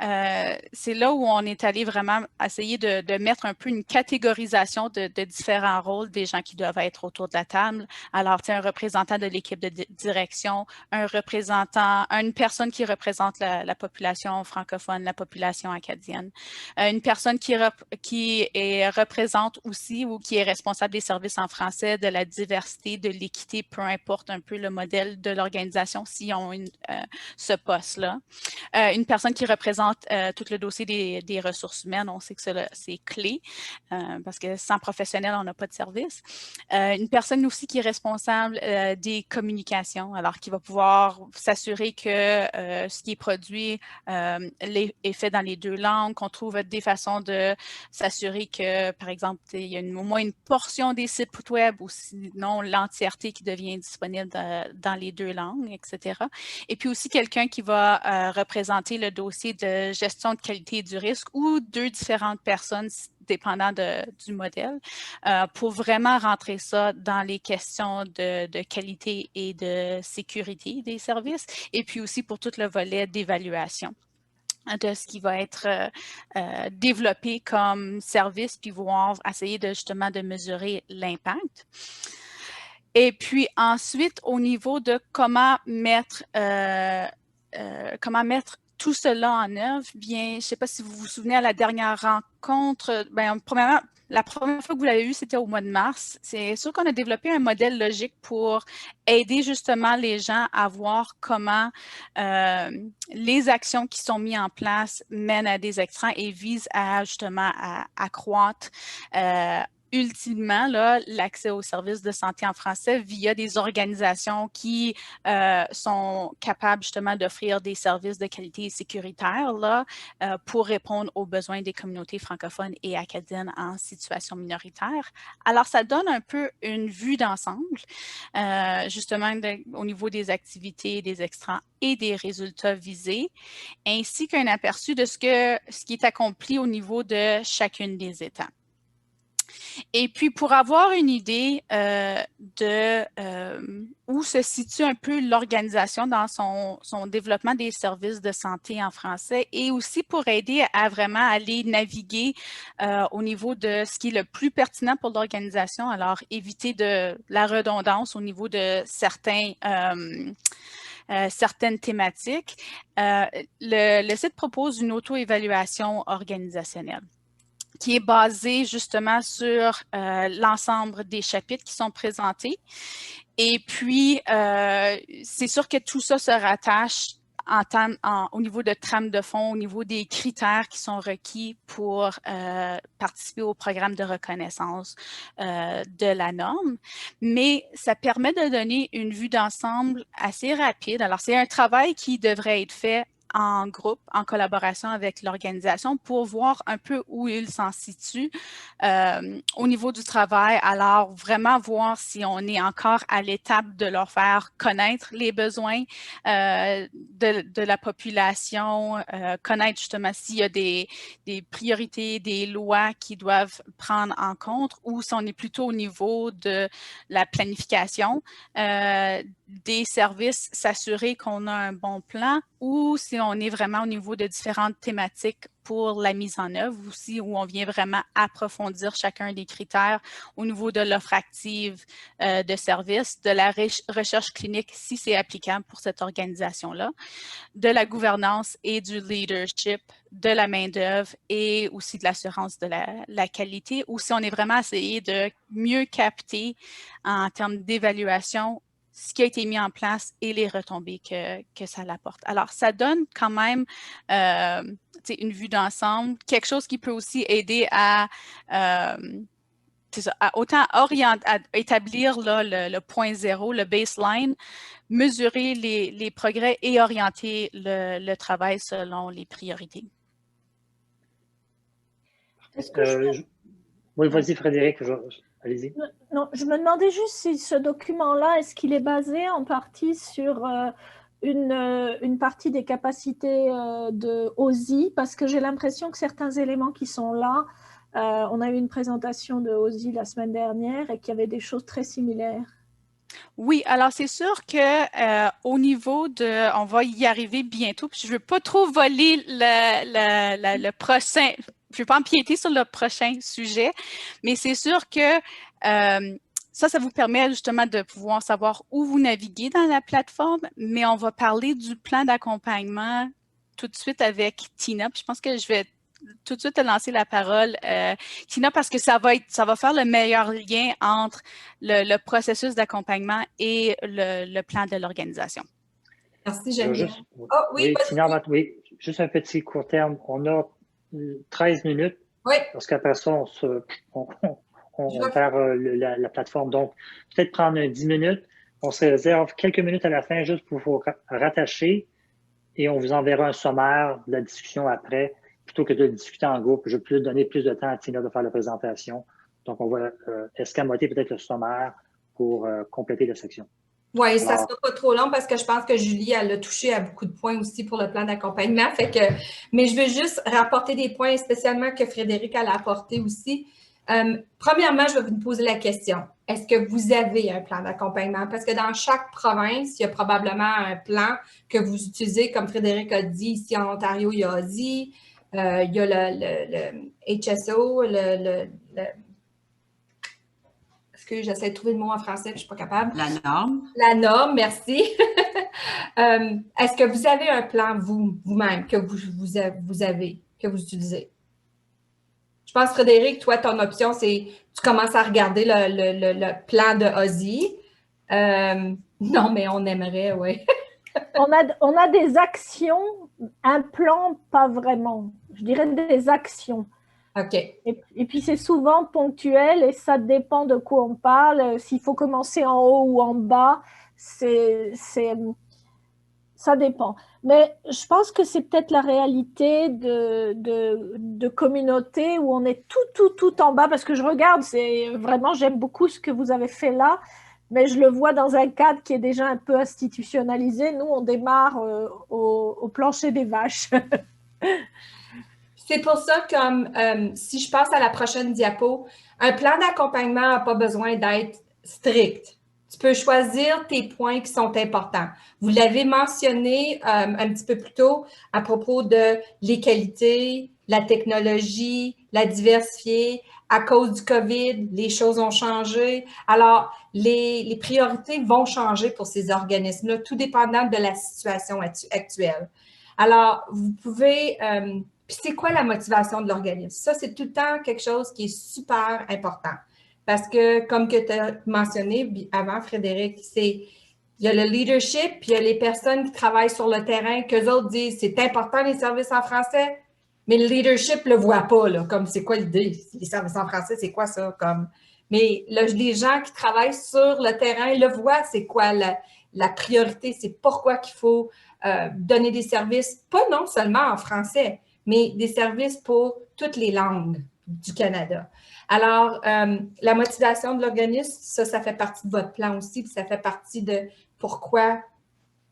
c'est là où on est allé vraiment essayer de mettre un peu une catégorisation de différents rôles des gens qui doivent être autour de la table. Alors, un représentant de l'équipe de direction, une personne qui représente la population francophone, la population acadienne, une personne qui représente aussi ou qui est responsable des services en français, de la diversité, de l'équité, peu importe un peu le modèle de l'organisation s'ils ont ce poste-là. Une personne qui représente tout le dossier des ressources humaines, on sait que c'est clé parce que sans professionnel, on n'a pas de service. Une personne aussi qui est responsable des communications, alors qui va pouvoir s'assurer que ce qui est produit est fait dans les deux langues, qu'on trouve des façons de s'assurer que, par exemple, il y a au moins une portion des sites web ou sinon l'entièreté qui devient disponible dans les deux langues, etc. Et puis aussi quelqu'un qui va représenter le dossier de gestion de qualité et du risque ou deux différentes personnes dépendant du modèle, pour vraiment rentrer ça dans les questions de qualité et de sécurité des services, et puis aussi pour tout le volet d'évaluation de ce qui va être développé comme service, puis essayer justement de mesurer l'impact. Et puis ensuite, au niveau de comment mettre tout cela en œuvre, bien, je ne sais pas si vous vous souvenez à la dernière rencontre, premièrement, la première fois que vous l'avez eu, c'était au mois de mars. C'est sûr qu'on a développé un modèle logique pour aider justement les gens à voir comment les actions qui sont mises en place mènent à des extrants et visent à justement à accroître ultimement, l'accès aux services de santé en français via des organisations qui sont capables justement d'offrir des services de qualité et sécuritaires pour répondre aux besoins des communautés francophones et acadiennes en situation minoritaire. Alors, ça donne un peu une vue d'ensemble, justement au niveau des activités, des extrants et des résultats visés, ainsi qu'un aperçu de ce qui est accompli au niveau de chacune des étapes. Et puis, pour avoir une idée où se situe un peu l'organisation dans son développement des services de santé en français et aussi pour aider à vraiment aller naviguer au niveau de ce qui est le plus pertinent pour l'organisation, alors éviter de la redondance au niveau de certaines thématiques, le site propose une auto-évaluation organisationnelle qui est basée justement sur l'ensemble des chapitres qui sont présentés. Et puis, c'est sûr que tout ça se rattache au niveau de trame de fond, au niveau des critères qui sont requis pour participer au programme de reconnaissance de la norme. Mais ça permet de donner une vue d'ensemble assez rapide. Alors, c'est un travail qui devrait être fait en groupe, en collaboration avec l'organisation pour voir un peu où ils s'en situent au niveau du travail. Alors, vraiment voir si on est encore à l'étape de leur faire connaître les besoins de la population, connaître justement s'il y a des priorités, des lois qui doivent prendre en compte ou si on est plutôt au niveau de la planification des services, s'assurer qu'on a un bon plan ou si on est vraiment au niveau de différentes thématiques pour la mise en œuvre aussi, où on vient vraiment approfondir chacun des critères au niveau de l'offre active de services, de la recherche clinique si c'est applicable pour cette organisation-là, de la gouvernance et du leadership, de la main-d'œuvre et aussi de l'assurance de la qualité, ou si on est vraiment essayé de mieux capter en termes d'évaluation ce qui a été mis en place et les retombées que ça apporte. Alors, ça donne quand même une vue d'ensemble, quelque chose qui peut aussi aider à autant à établir là, le point zéro, le baseline, mesurer les progrès et orienter le travail selon les priorités. Oui, vas-y Frédéric, allez-y. Non, je me demandais juste si ce document-là, est-ce qu'il est basé en partie sur une partie des capacités de OSI, parce que j'ai l'impression que certains éléments qui sont là, on a eu une présentation de OSI la semaine dernière et qu'il y avait des choses très similaires. Oui, alors c'est sûr que au niveau de, on va y arriver bientôt, puis je ne veux pas trop voler le prochain, je ne veux pas empiéter sur le prochain sujet, mais c'est sûr que ça vous permet justement de pouvoir savoir où vous naviguez dans la plateforme, mais on va parler du plan d'accompagnement tout de suite avec Tina. Puis je pense que je vais tout de suite te lancer la parole, Tina, parce que ça va faire le meilleur lien entre le processus d'accompagnement et le plan de l'organisation. Merci, Geneviève. Oui, Tina, oui, juste un petit court terme. On a 13 minutes. Oui. Parce qu'après ça, on perd la plateforme. Donc, peut-être prendre 10 minutes. On se réserve quelques minutes à la fin juste pour vous rattacher et on vous enverra un sommaire de la discussion après. Plutôt que de discuter en groupe, je peux donner plus de temps à Tina de faire la présentation. Donc, on va escamoter peut-être le sommaire pour compléter la section. Oui, ça ne sera pas trop long parce que je pense que Julie, elle a touché à beaucoup de points aussi pour le plan d'accompagnement. Mais je veux juste rapporter des points spécialement que Frédéric a apporté aussi. Premièrement, je vais vous poser la question. Est-ce que vous avez un plan d'accompagnement? Parce que dans chaque province, il y a probablement un plan que vous utilisez. Comme Frédéric a dit, ici en Ontario, il y a OSI. Il y a le HSO, excusez, j'essaie de trouver le mot en français, puis je ne suis pas capable. La norme. La norme, merci. Est-ce que vous avez un plan vous-même que vous avez, que vous utilisez? Je pense, Frédéric, toi, ton option, c'est tu commences à regarder le plan de OSI. Non, mais on aimerait, oui. On a des actions, un plan, pas vraiment. Je dirais des actions. OK. Et puis, c'est souvent ponctuel et ça dépend de quoi on parle. S'il faut commencer en haut ou en bas, ça dépend. Mais je pense que c'est peut-être la réalité de communautés où on est tout en bas, parce que je regarde, vraiment, j'aime beaucoup ce que vous avez fait là. Mais je le vois dans un cadre qui est déjà un peu institutionnalisé. Nous, on démarre au plancher des vaches. C'est pour ça que si je passe à la prochaine diapo, un plan d'accompagnement n'a pas besoin d'être strict. Tu peux choisir tes points qui sont importants. Vous l'avez mentionné un petit peu plus tôt à propos de les qualités, la technologie, la diversifier. À cause du COVID, les choses ont changé. Alors, les priorités vont changer pour ces organismes-là, tout dépendant de la situation actuelle. Alors, vous pouvez... puis c'est quoi la motivation de l'organisme? Ça, c'est tout le temps quelque chose qui est super important. Parce que, comme que tu as mentionné avant, Frédéric, c'est il y a le leadership, puis il y a les personnes qui travaillent sur le terrain, qu'eux autres disent c'est important les services en français, mais le leadership ne le voit pas, là, comme c'est quoi l'idée? Les services en français, c'est quoi ça? Comme... Mais là, les gens qui travaillent sur le terrain le voient, c'est quoi la priorité, c'est pourquoi qu'il faut donner des services, pas non seulement en français, mais des services pour toutes les langues du Canada. Alors, la motivation de l'organisme, ça fait partie de votre plan aussi, puis ça fait partie de pourquoi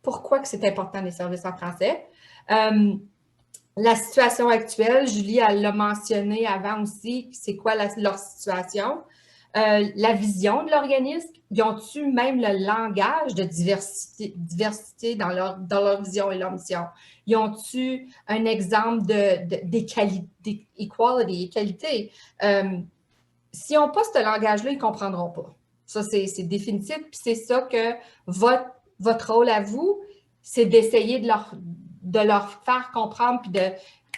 que c'est important les services en français. La situation actuelle, Julie, elle l'a mentionné avant aussi, c'est quoi leur situation. La vision de l'organisme, ils ont-tu même le langage de diversité dans leur vision et leur mission? Ils ont-tu un exemple d'equality, égalité? Si on n'a pas ce langage-là, ils ne comprendront pas. Ça, c'est définitif. Puis c'est ça que votre rôle à vous, c'est d'essayer de leur faire comprendre, puis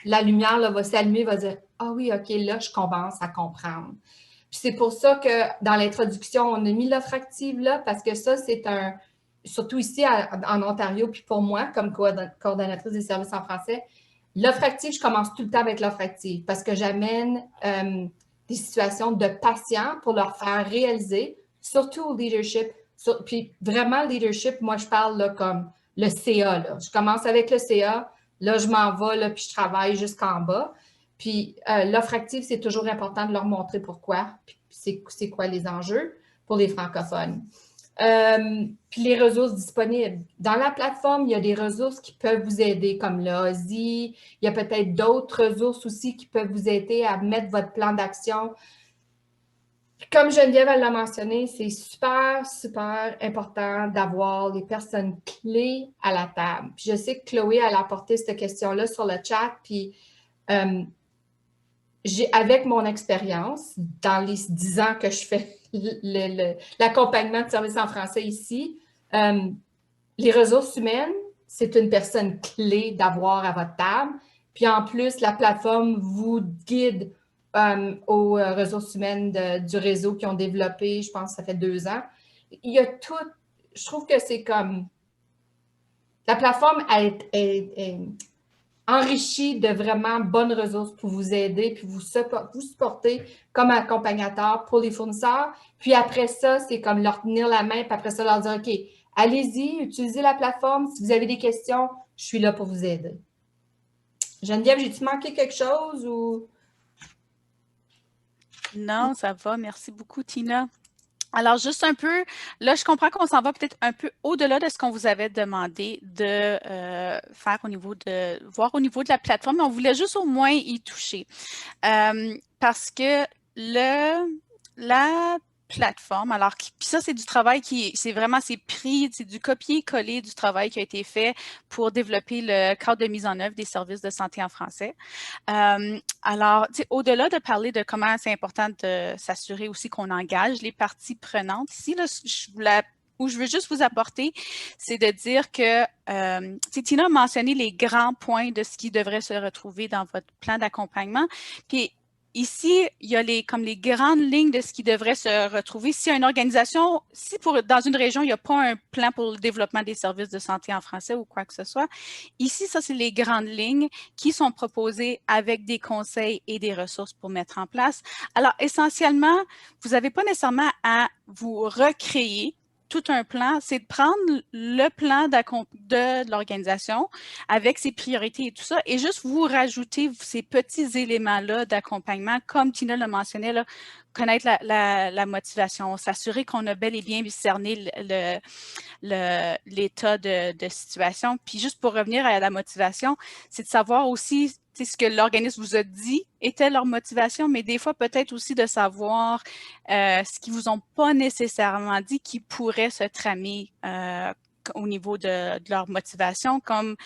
la lumière là, va s'allumer, va dire « Ah oui, OK, là, je commence à comprendre. » Puis c'est pour ça que dans l'introduction, on a mis l'offre active là, parce que ça, c'est surtout ici en Ontario, puis pour moi, comme coordonnatrice des services en français, l'offre active, je commence tout le temps avec l'offre active parce que j'amène des situations de patients pour leur faire réaliser, surtout au leadership. Puis vraiment, le leadership, moi, je parle là, comme le CA. Là. Je commence avec le CA, là, je m'en vais, là, puis je travaille jusqu'en bas. Puis l'offre active, c'est toujours important de leur montrer pourquoi, puis c'est quoi les enjeux pour les francophones. Puis les ressources disponibles. Dans la plateforme, il y a des ressources qui peuvent vous aider, comme l'OSI. Il y a peut-être d'autres ressources aussi qui peuvent vous aider à mettre votre plan d'action. Comme Geneviève l'a mentionné, c'est super, super important d'avoir les personnes clés à la table. Puis je sais que Chloé, elle a apporté cette question-là sur le chat, puis avec mon expérience, dans les 10 ans que je fais l'accompagnement de services en français ici, les ressources humaines, c'est une personne clé d'avoir à votre table. Puis en plus, la plateforme vous guide aux ressources humaines du réseau qui ont développé, je pense que ça fait 2 ans. Il y a tout, je trouve que c'est comme, la plateforme est enrichi de vraiment bonnes ressources pour vous aider, puis vous supporter comme accompagnateur pour les fournisseurs. Puis après ça, c'est comme leur tenir la main, puis après ça, leur dire, OK, allez-y, utilisez la plateforme. Si vous avez des questions, je suis là pour vous aider. Geneviève, j'ai-tu manqué quelque chose ou... Non, ça va. Merci beaucoup, Tina. Alors, juste un peu, là, je comprends qu'on s'en va peut-être un peu au-delà de ce qu'on vous avait demandé de faire voir au niveau de la plateforme, mais on voulait juste au moins y toucher. Parce que la plateforme, alors, puis ça, c'est du travail c'est du copier-coller du travail qui a été fait pour développer le cadre de mise en œuvre des services de santé en français. Alors, au-delà de parler de comment c'est important de s'assurer aussi qu'on engage les parties prenantes, ici, là, où je veux juste vous apporter, c'est de dire que Tina a mentionné les grands points de ce qui devrait se retrouver dans votre plan d'accompagnement. Puis, ici, il y a les grandes lignes de ce qui devrait se retrouver. Si une organisation, dans une région, il n'y a pas un plan pour le développement des services de santé en français ou quoi que ce soit, ici, ça, c'est les grandes lignes qui sont proposées avec des conseils et des ressources pour mettre en place. Alors, essentiellement, vous n'avez pas nécessairement à vous recréer tout un plan, c'est de prendre le plan de l'organisation avec ses priorités et tout ça, et juste vous rajouter ces petits éléments-là d'accompagnement, comme Tina le mentionnait, là, connaître la motivation, s'assurer qu'on a bel et bien cerné l'état de situation. Puis juste pour revenir à la motivation, c'est de savoir aussi ce que l'organisme vous a dit était leur motivation, mais des fois peut-être aussi de savoir ce qu'ils vous ont pas nécessairement dit qui pourrait se tramer au niveau de leur motivation, comme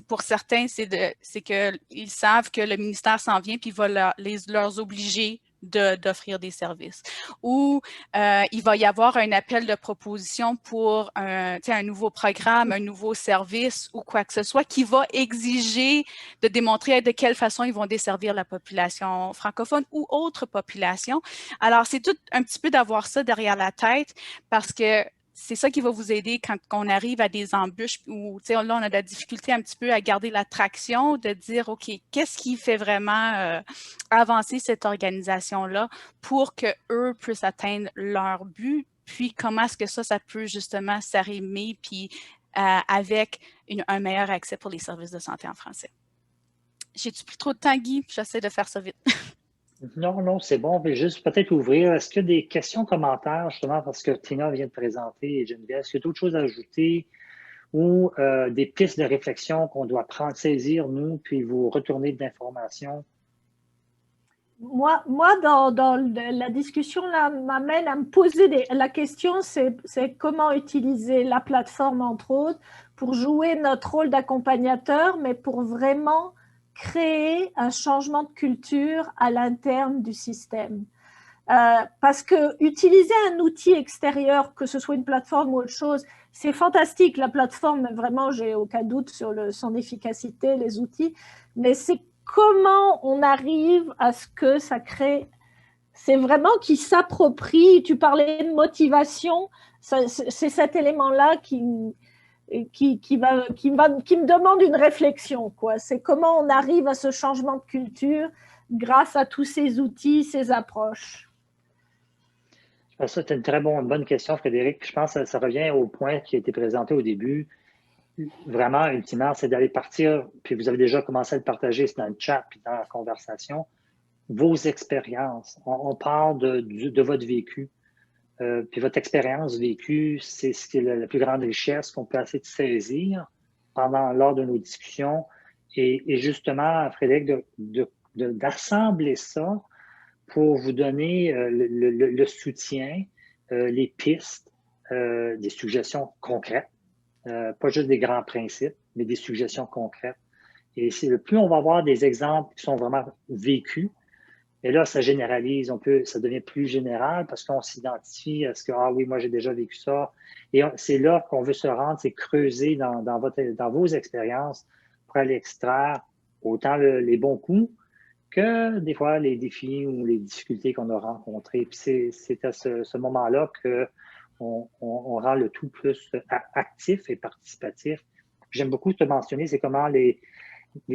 pour certains, c'est qu'ils savent que le ministère s'en vient puis il va leur obliger d'offrir des services. Ou il va y avoir un appel de proposition pour un nouveau programme, un nouveau service ou quoi que ce soit qui va exiger de démontrer de quelle façon ils vont desservir la population francophone ou autre population. Alors, c'est tout un petit peu d'avoir ça derrière la tête parce que c'est ça qui va vous aider quand on arrive à des embûches où, tu sais, là, on a de la difficulté un petit peu à garder la traction, de dire, OK, qu'est-ce qui fait vraiment avancer cette organisation-là pour qu'eux puissent atteindre leur but, puis comment est-ce que ça peut justement s'arrimer, puis avec un meilleur accès pour les services de santé en français. J'ai-tu plus trop de temps, Guy? J'essaie de faire ça vite. Non, c'est bon. Mais juste peut-être ouvrir. Est-ce qu'il y a des questions, commentaires, justement, parce que Tina vient de présenter et Geneviève, est-ce qu'il y a d'autres choses à ajouter ou des pistes de réflexion qu'on doit prendre, saisir, nous, puis vous retourner de l'information? Moi, dans la discussion, là, m'amène à me poser la question, c'est comment utiliser la plateforme, entre autres, pour jouer notre rôle d'accompagnateur, mais pour vraiment créer un changement de culture à l'interne du système. Parce que utiliser un outil extérieur, que ce soit une plateforme ou autre chose, c'est fantastique. La plateforme, vraiment, j'ai aucun doute sur son efficacité, les outils, mais c'est comment on arrive à ce que ça crée, c'est vraiment qui s'approprie. Tu parlais de motivation, c'est cet élément-là qui me demande une réflexion, quoi. C'est comment on arrive à ce changement de culture grâce à tous ces outils, ces approches. Ça, c'est une très bonne question, Frédéric. Je pense que ça revient au point qui a été présenté au début. Vraiment, ultimement, c'est d'aller partir, puis vous avez déjà commencé à le partager dans le chat puis dans la conversation, vos expériences. On parle de votre vécu. Puis votre expérience vécue, c'est ce qui est la plus grande richesse qu'on peut essayer de saisir lors de nos discussions. Et justement, Frédéric, d'assembler ça pour vous donner le soutien, les pistes, des suggestions concrètes, pas juste des grands principes, mais des suggestions concrètes. Et plus on va avoir des exemples qui sont vraiment vécus, et là, ça généralise, ça devient plus général parce qu'on s'identifie à ce que, ah oui, moi j'ai déjà vécu ça. Et c'est là qu'on veut se rendre, c'est creuser dans vos expériences pour aller extraire autant les bons coups que des fois les défis ou les difficultés qu'on a rencontrées. Puis c'est à ce moment-là qu'on rend le tout plus actif et participatif. J'aime beaucoup te mentionner, c'est comment les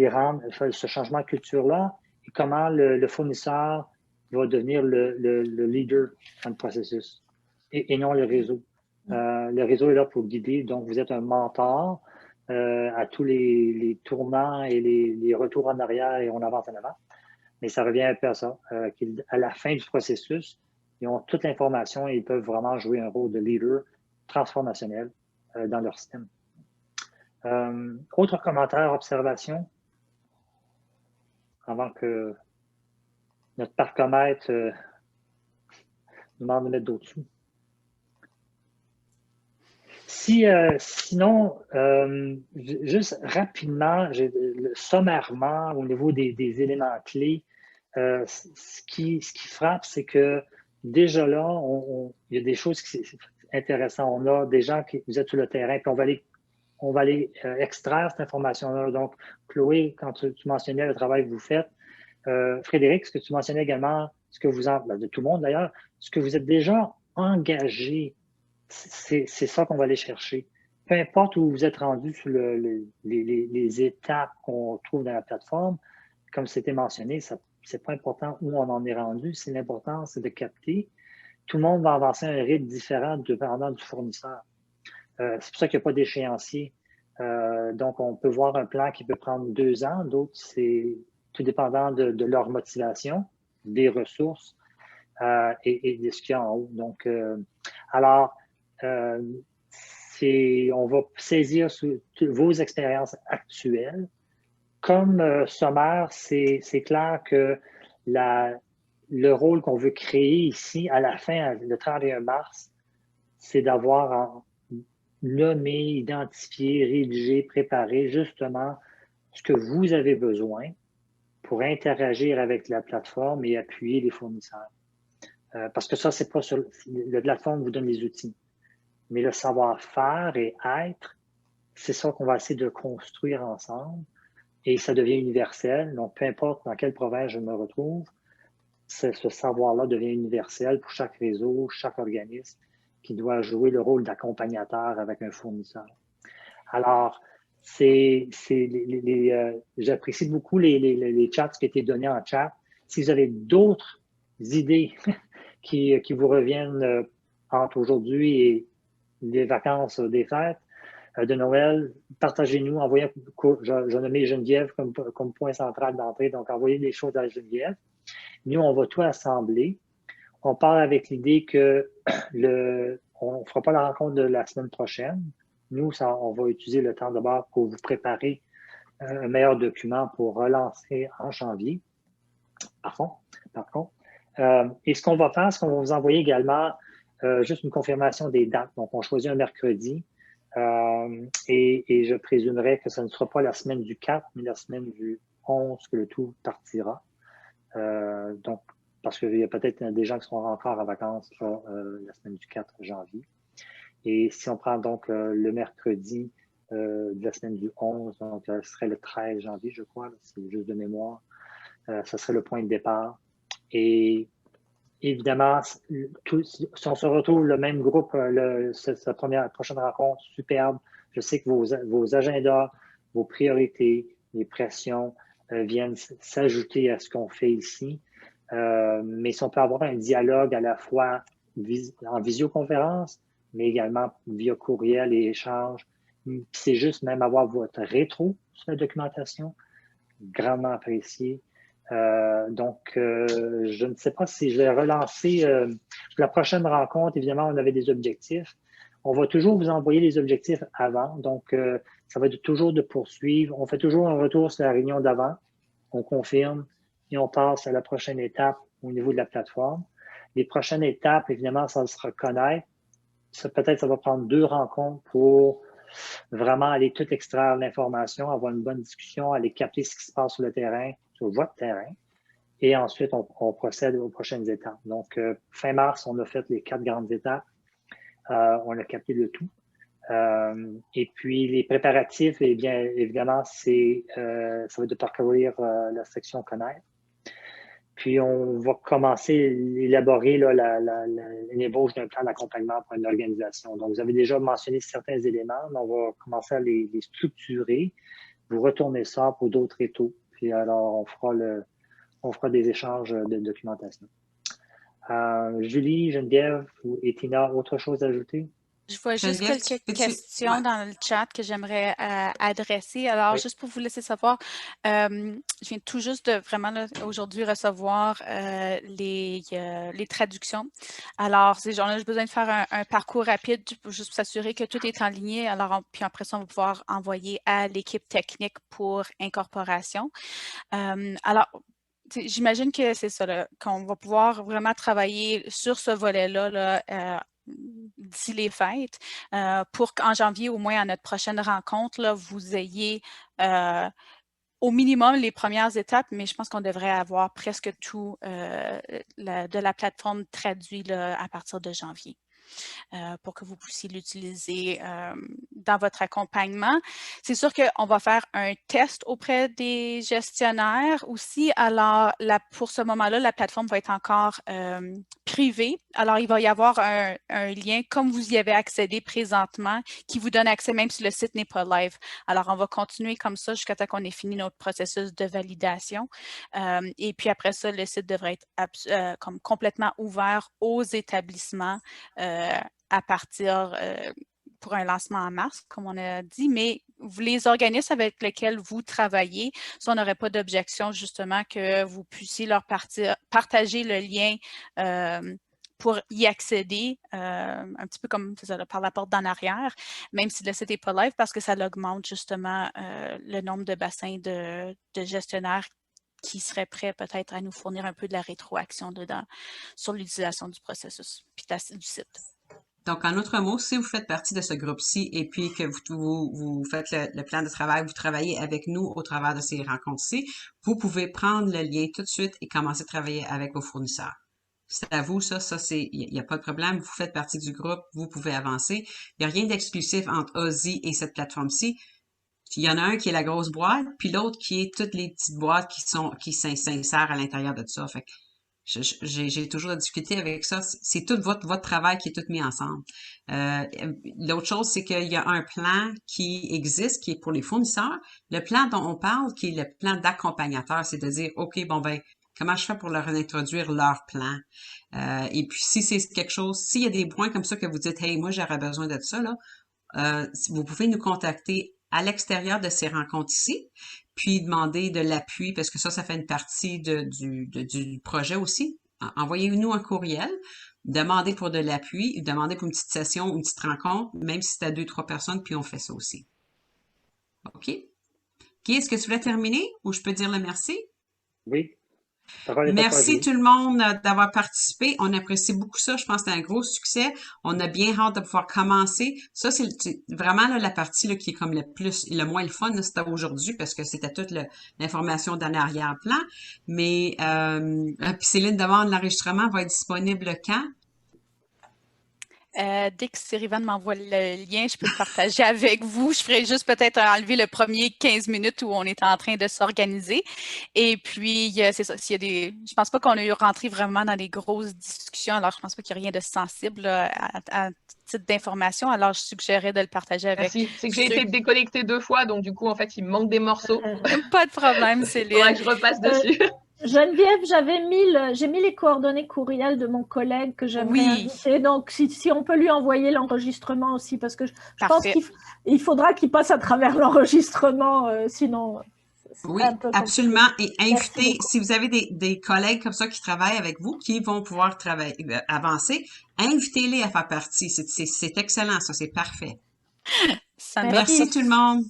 rendre, ce changement de culture-là, et comment le fournisseur va devenir le leader dans le processus et non le réseau. Le réseau est là pour guider, donc vous êtes un mentor à tous les tournants et les retours en arrière et on avance en avant. Mais ça revient un peu à ça. À la fin du processus, ils ont toute l'information et ils peuvent vraiment jouer un rôle de leader transformationnel dans leur système. Autre commentaire, observation? Avant que notre parcomètre nous demande de mettre d'autres sous. Sinon, juste rapidement, sommairement, au niveau des éléments clés, ce qui frappe, c'est que déjà là, il y a des choses qui sont intéressantes. On a des gens vous êtes sur le terrain, puis on va aller extraire cette information-là. Donc, Chloé, quand tu mentionnais le travail que vous faites, Frédéric, ce que tu mentionnais également, de tout le monde d'ailleurs, ce que vous êtes déjà engagé, c'est ça qu'on va aller chercher. Peu importe où vous êtes rendu sur les étapes qu'on trouve dans la plateforme, comme c'était mentionné, c'est pas important où on en est rendu, c'est l'important, c'est de capter. Tout le monde va avancer à un rythme différent dépendant du fournisseur. C'est pour ça qu'il n'y a pas d'échéancier. Donc, on peut voir un plan qui peut prendre 2 ans, d'autres, c'est tout dépendant de leur motivation, des ressources et de ce qu'il y a en haut. Donc, on va saisir vos expériences actuelles. Comme sommaire, c'est clair que le rôle qu'on veut créer ici, à la fin, le 31 mars, c'est d'avoir nommé, identifié, rédigé, préparé justement ce que vous avez besoin pour interagir avec la plateforme et appuyer les fournisseurs. Parce que ça, c'est pas sur la plateforme vous donne les outils. Mais le savoir-faire et être, c'est ça qu'on va essayer de construire ensemble et ça devient universel. Donc, peu importe dans quelle province je me retrouve, ce savoir-là devient universel pour chaque réseau, chaque organisme qui doit jouer le rôle d'accompagnateur avec un fournisseur. Alors, j'apprécie beaucoup les chats qui ont été donnés en chat. Si vous avez d'autres idées qui vous reviennent entre aujourd'hui et les vacances des fêtes de Noël, partagez-nous, envoyez, j'ai nommé Geneviève comme point central d'entrée, donc envoyez des choses à Geneviève. Nous, on va tout assembler. On part avec l'idée que on ne fera pas la rencontre de la semaine prochaine. Nous, on va utiliser le temps d'abord pour vous préparer un meilleur document pour relancer en janvier. Par contre. Et ce qu'on va faire, c'est qu'on va vous envoyer également juste une confirmation des dates. Donc, on choisit un mercredi et je présumerai que ce ne sera pas la semaine du 4, mais la semaine du 11 que le tout partira. Donc, parce qu'il y a peut-être des gens qui seront encore en vacances la semaine du 4 janvier. Et si on prend donc le mercredi de la semaine du 11, donc ce serait le 13 janvier, je crois, c'est juste de mémoire, ce serait le point de départ. Et évidemment, si on se retrouve le même groupe, cette prochaine rencontre superbe, je sais que vos agendas, vos priorités, les pressions viennent s'ajouter à ce qu'on fait ici. Mais si on peut avoir un dialogue à la fois en visioconférence, mais également via courriel et échange, c'est juste même avoir votre rétro sur la documentation, grandement apprécié. Donc, je ne sais pas si je vais relancer la prochaine rencontre. Évidemment, on avait des objectifs. On va toujours vous envoyer les objectifs avant. Donc, ça va être toujours de poursuivre. On fait toujours un retour sur la réunion d'avant. On confirme et on passe à la prochaine étape au niveau de la plateforme. Les prochaines étapes, évidemment, ça sera connaître. Peut-être ça va prendre 2 rencontres pour vraiment aller tout extraire l'information, avoir une bonne discussion, aller capter ce qui se passe sur le terrain, sur votre terrain. Et ensuite, on procède aux prochaines étapes. Donc, fin mars, on a fait les 4 grandes étapes. On a capté le tout. Et puis, les préparatifs, eh bien, évidemment, ça va être de parcourir la section connaître. Puis, on va commencer à élaborer l'ébauche d'un plan d'accompagnement pour une organisation. Donc, vous avez déjà mentionné certains éléments, mais on va commencer à les structurer. Vous retournez ça pour d'autres étaux. Puis, alors, on fera des échanges de documentation. Julie, Geneviève et Tina, autre chose à ajouter? Je vois juste quelques questions dans le chat que j'aimerais adresser. Alors, juste pour vous laisser savoir, je viens tout juste de vraiment aujourd'hui recevoir les traductions. Alors, ces gens-là, j'ai besoin de faire un parcours rapide juste pour s'assurer que tout est en ligne. Alors, puis après ça, on va pouvoir envoyer à l'équipe technique pour incorporation. Alors, j'imagine que c'est ça, qu'on va pouvoir vraiment travailler sur ce volet-là d'ici les fêtes, pour qu'en janvier, au moins à notre prochaine rencontre, là, vous ayez au minimum les premières étapes, mais je pense qu'on devrait avoir presque tout de la plateforme traduit là, à partir de janvier. Pour que vous puissiez l'utiliser dans votre accompagnement. C'est sûr qu'on va faire un test auprès des gestionnaires aussi. Alors, pour ce moment-là, la plateforme va être encore privée. Alors, il va y avoir un lien, comme vous y avez accédé présentement, qui vous donne accès même si le site n'est pas live. Alors, on va continuer comme ça jusqu'à temps qu'on ait fini notre processus de validation. Et puis après ça, le site devrait être comme complètement ouvert aux établissements à partir pour un lancement en mars, comme on a dit, mais les organismes avec lesquels vous travaillez, si on n'aurait pas d'objection justement que vous puissiez leur partager le lien pour y accéder, un petit peu comme ça, par la porte d'en arrière, même si le site n'est pas live, parce que ça augmente justement le nombre de bassins de gestionnaires qui seraient prêts peut-être à nous fournir un peu de la rétroaction dedans sur l'utilisation du processus puis du site. Donc, en d'autres mots, si vous faites partie de ce groupe-ci et puis que vous faites le plan de travail, vous travaillez avec nous au travers de ces rencontres-ci, vous pouvez prendre le lien tout de suite et commencer à travailler avec vos fournisseurs. C'est à vous, ça il n'y a pas de problème. Vous faites partie du groupe, vous pouvez avancer. Il n'y a rien d'exclusif entre Ozzy et cette plateforme-ci. Il y en a un qui est la grosse boîte, puis l'autre qui est toutes les petites boîtes qui s'insèrent à l'intérieur de ça. Fait que j'ai toujours de difficulté avec ça. C'est tout votre travail qui est tout mis ensemble. L'autre chose, c'est qu'il y a un plan qui existe, qui est pour les fournisseurs. Le plan dont on parle, qui est le plan d'accompagnateur, c'est de dire, OK, bon ben, comment je fais pour leur introduire leur plan? Et puis, si c'est quelque chose, s'il y a des points comme ça que vous dites, hey, moi, j'aurais besoin de ça, là, vous pouvez nous contacter à l'extérieur de ces rencontres ici, puis demander de l'appui, parce que ça fait une partie du projet aussi. Envoyez-nous un courriel, demandez pour de l'appui, demandez pour une petite session, une petite rencontre, même si c'est à 2-3 personnes, puis on fait ça aussi. OK? Guy, est-ce que tu voulais terminer ou je peux dire le merci? Oui. Merci tout le monde d'avoir participé. On apprécie beaucoup ça. Je pense que c'était un gros succès. On a bien hâte de pouvoir commencer. Ça, c'est vraiment là, la partie là, qui est comme le moins le fun, c'était aujourd'hui parce que c'était toute l'information dans l'arrière-plan. Mais puis Céline demande l'enregistrement va être disponible quand? Dès que Sirivan m'envoie le lien, je peux le partager avec vous. Je ferai juste peut-être enlever le premier 15 minutes où on est en train de s'organiser. Et puis, c'est ça. Je pense pas qu'on a eu rentré vraiment dans des grosses discussions. Alors, je pense pas qu'il y a rien de sensible là, à titre d'information. Alors, je suggérais de le partager avec. Merci. C'est que j'ai été déconnectée 2 fois, donc du coup, en fait, il me manque des morceaux. Pas de problème, Céline. Il faudra que je repasse dessus. Geneviève, j'ai mis les coordonnées courriel de mon collègue que j'aimerais inviter. Donc, si on peut lui envoyer l'enregistrement aussi, parce que je pense qu'il faudra qu'il passe à travers l'enregistrement, sinon... Oui, absolument. Et invitez, si vous avez des collègues comme ça qui travaillent avec vous, qui vont pouvoir avancer, invitez-les à faire partie. C'est excellent, ça, c'est parfait. Merci tout le monde.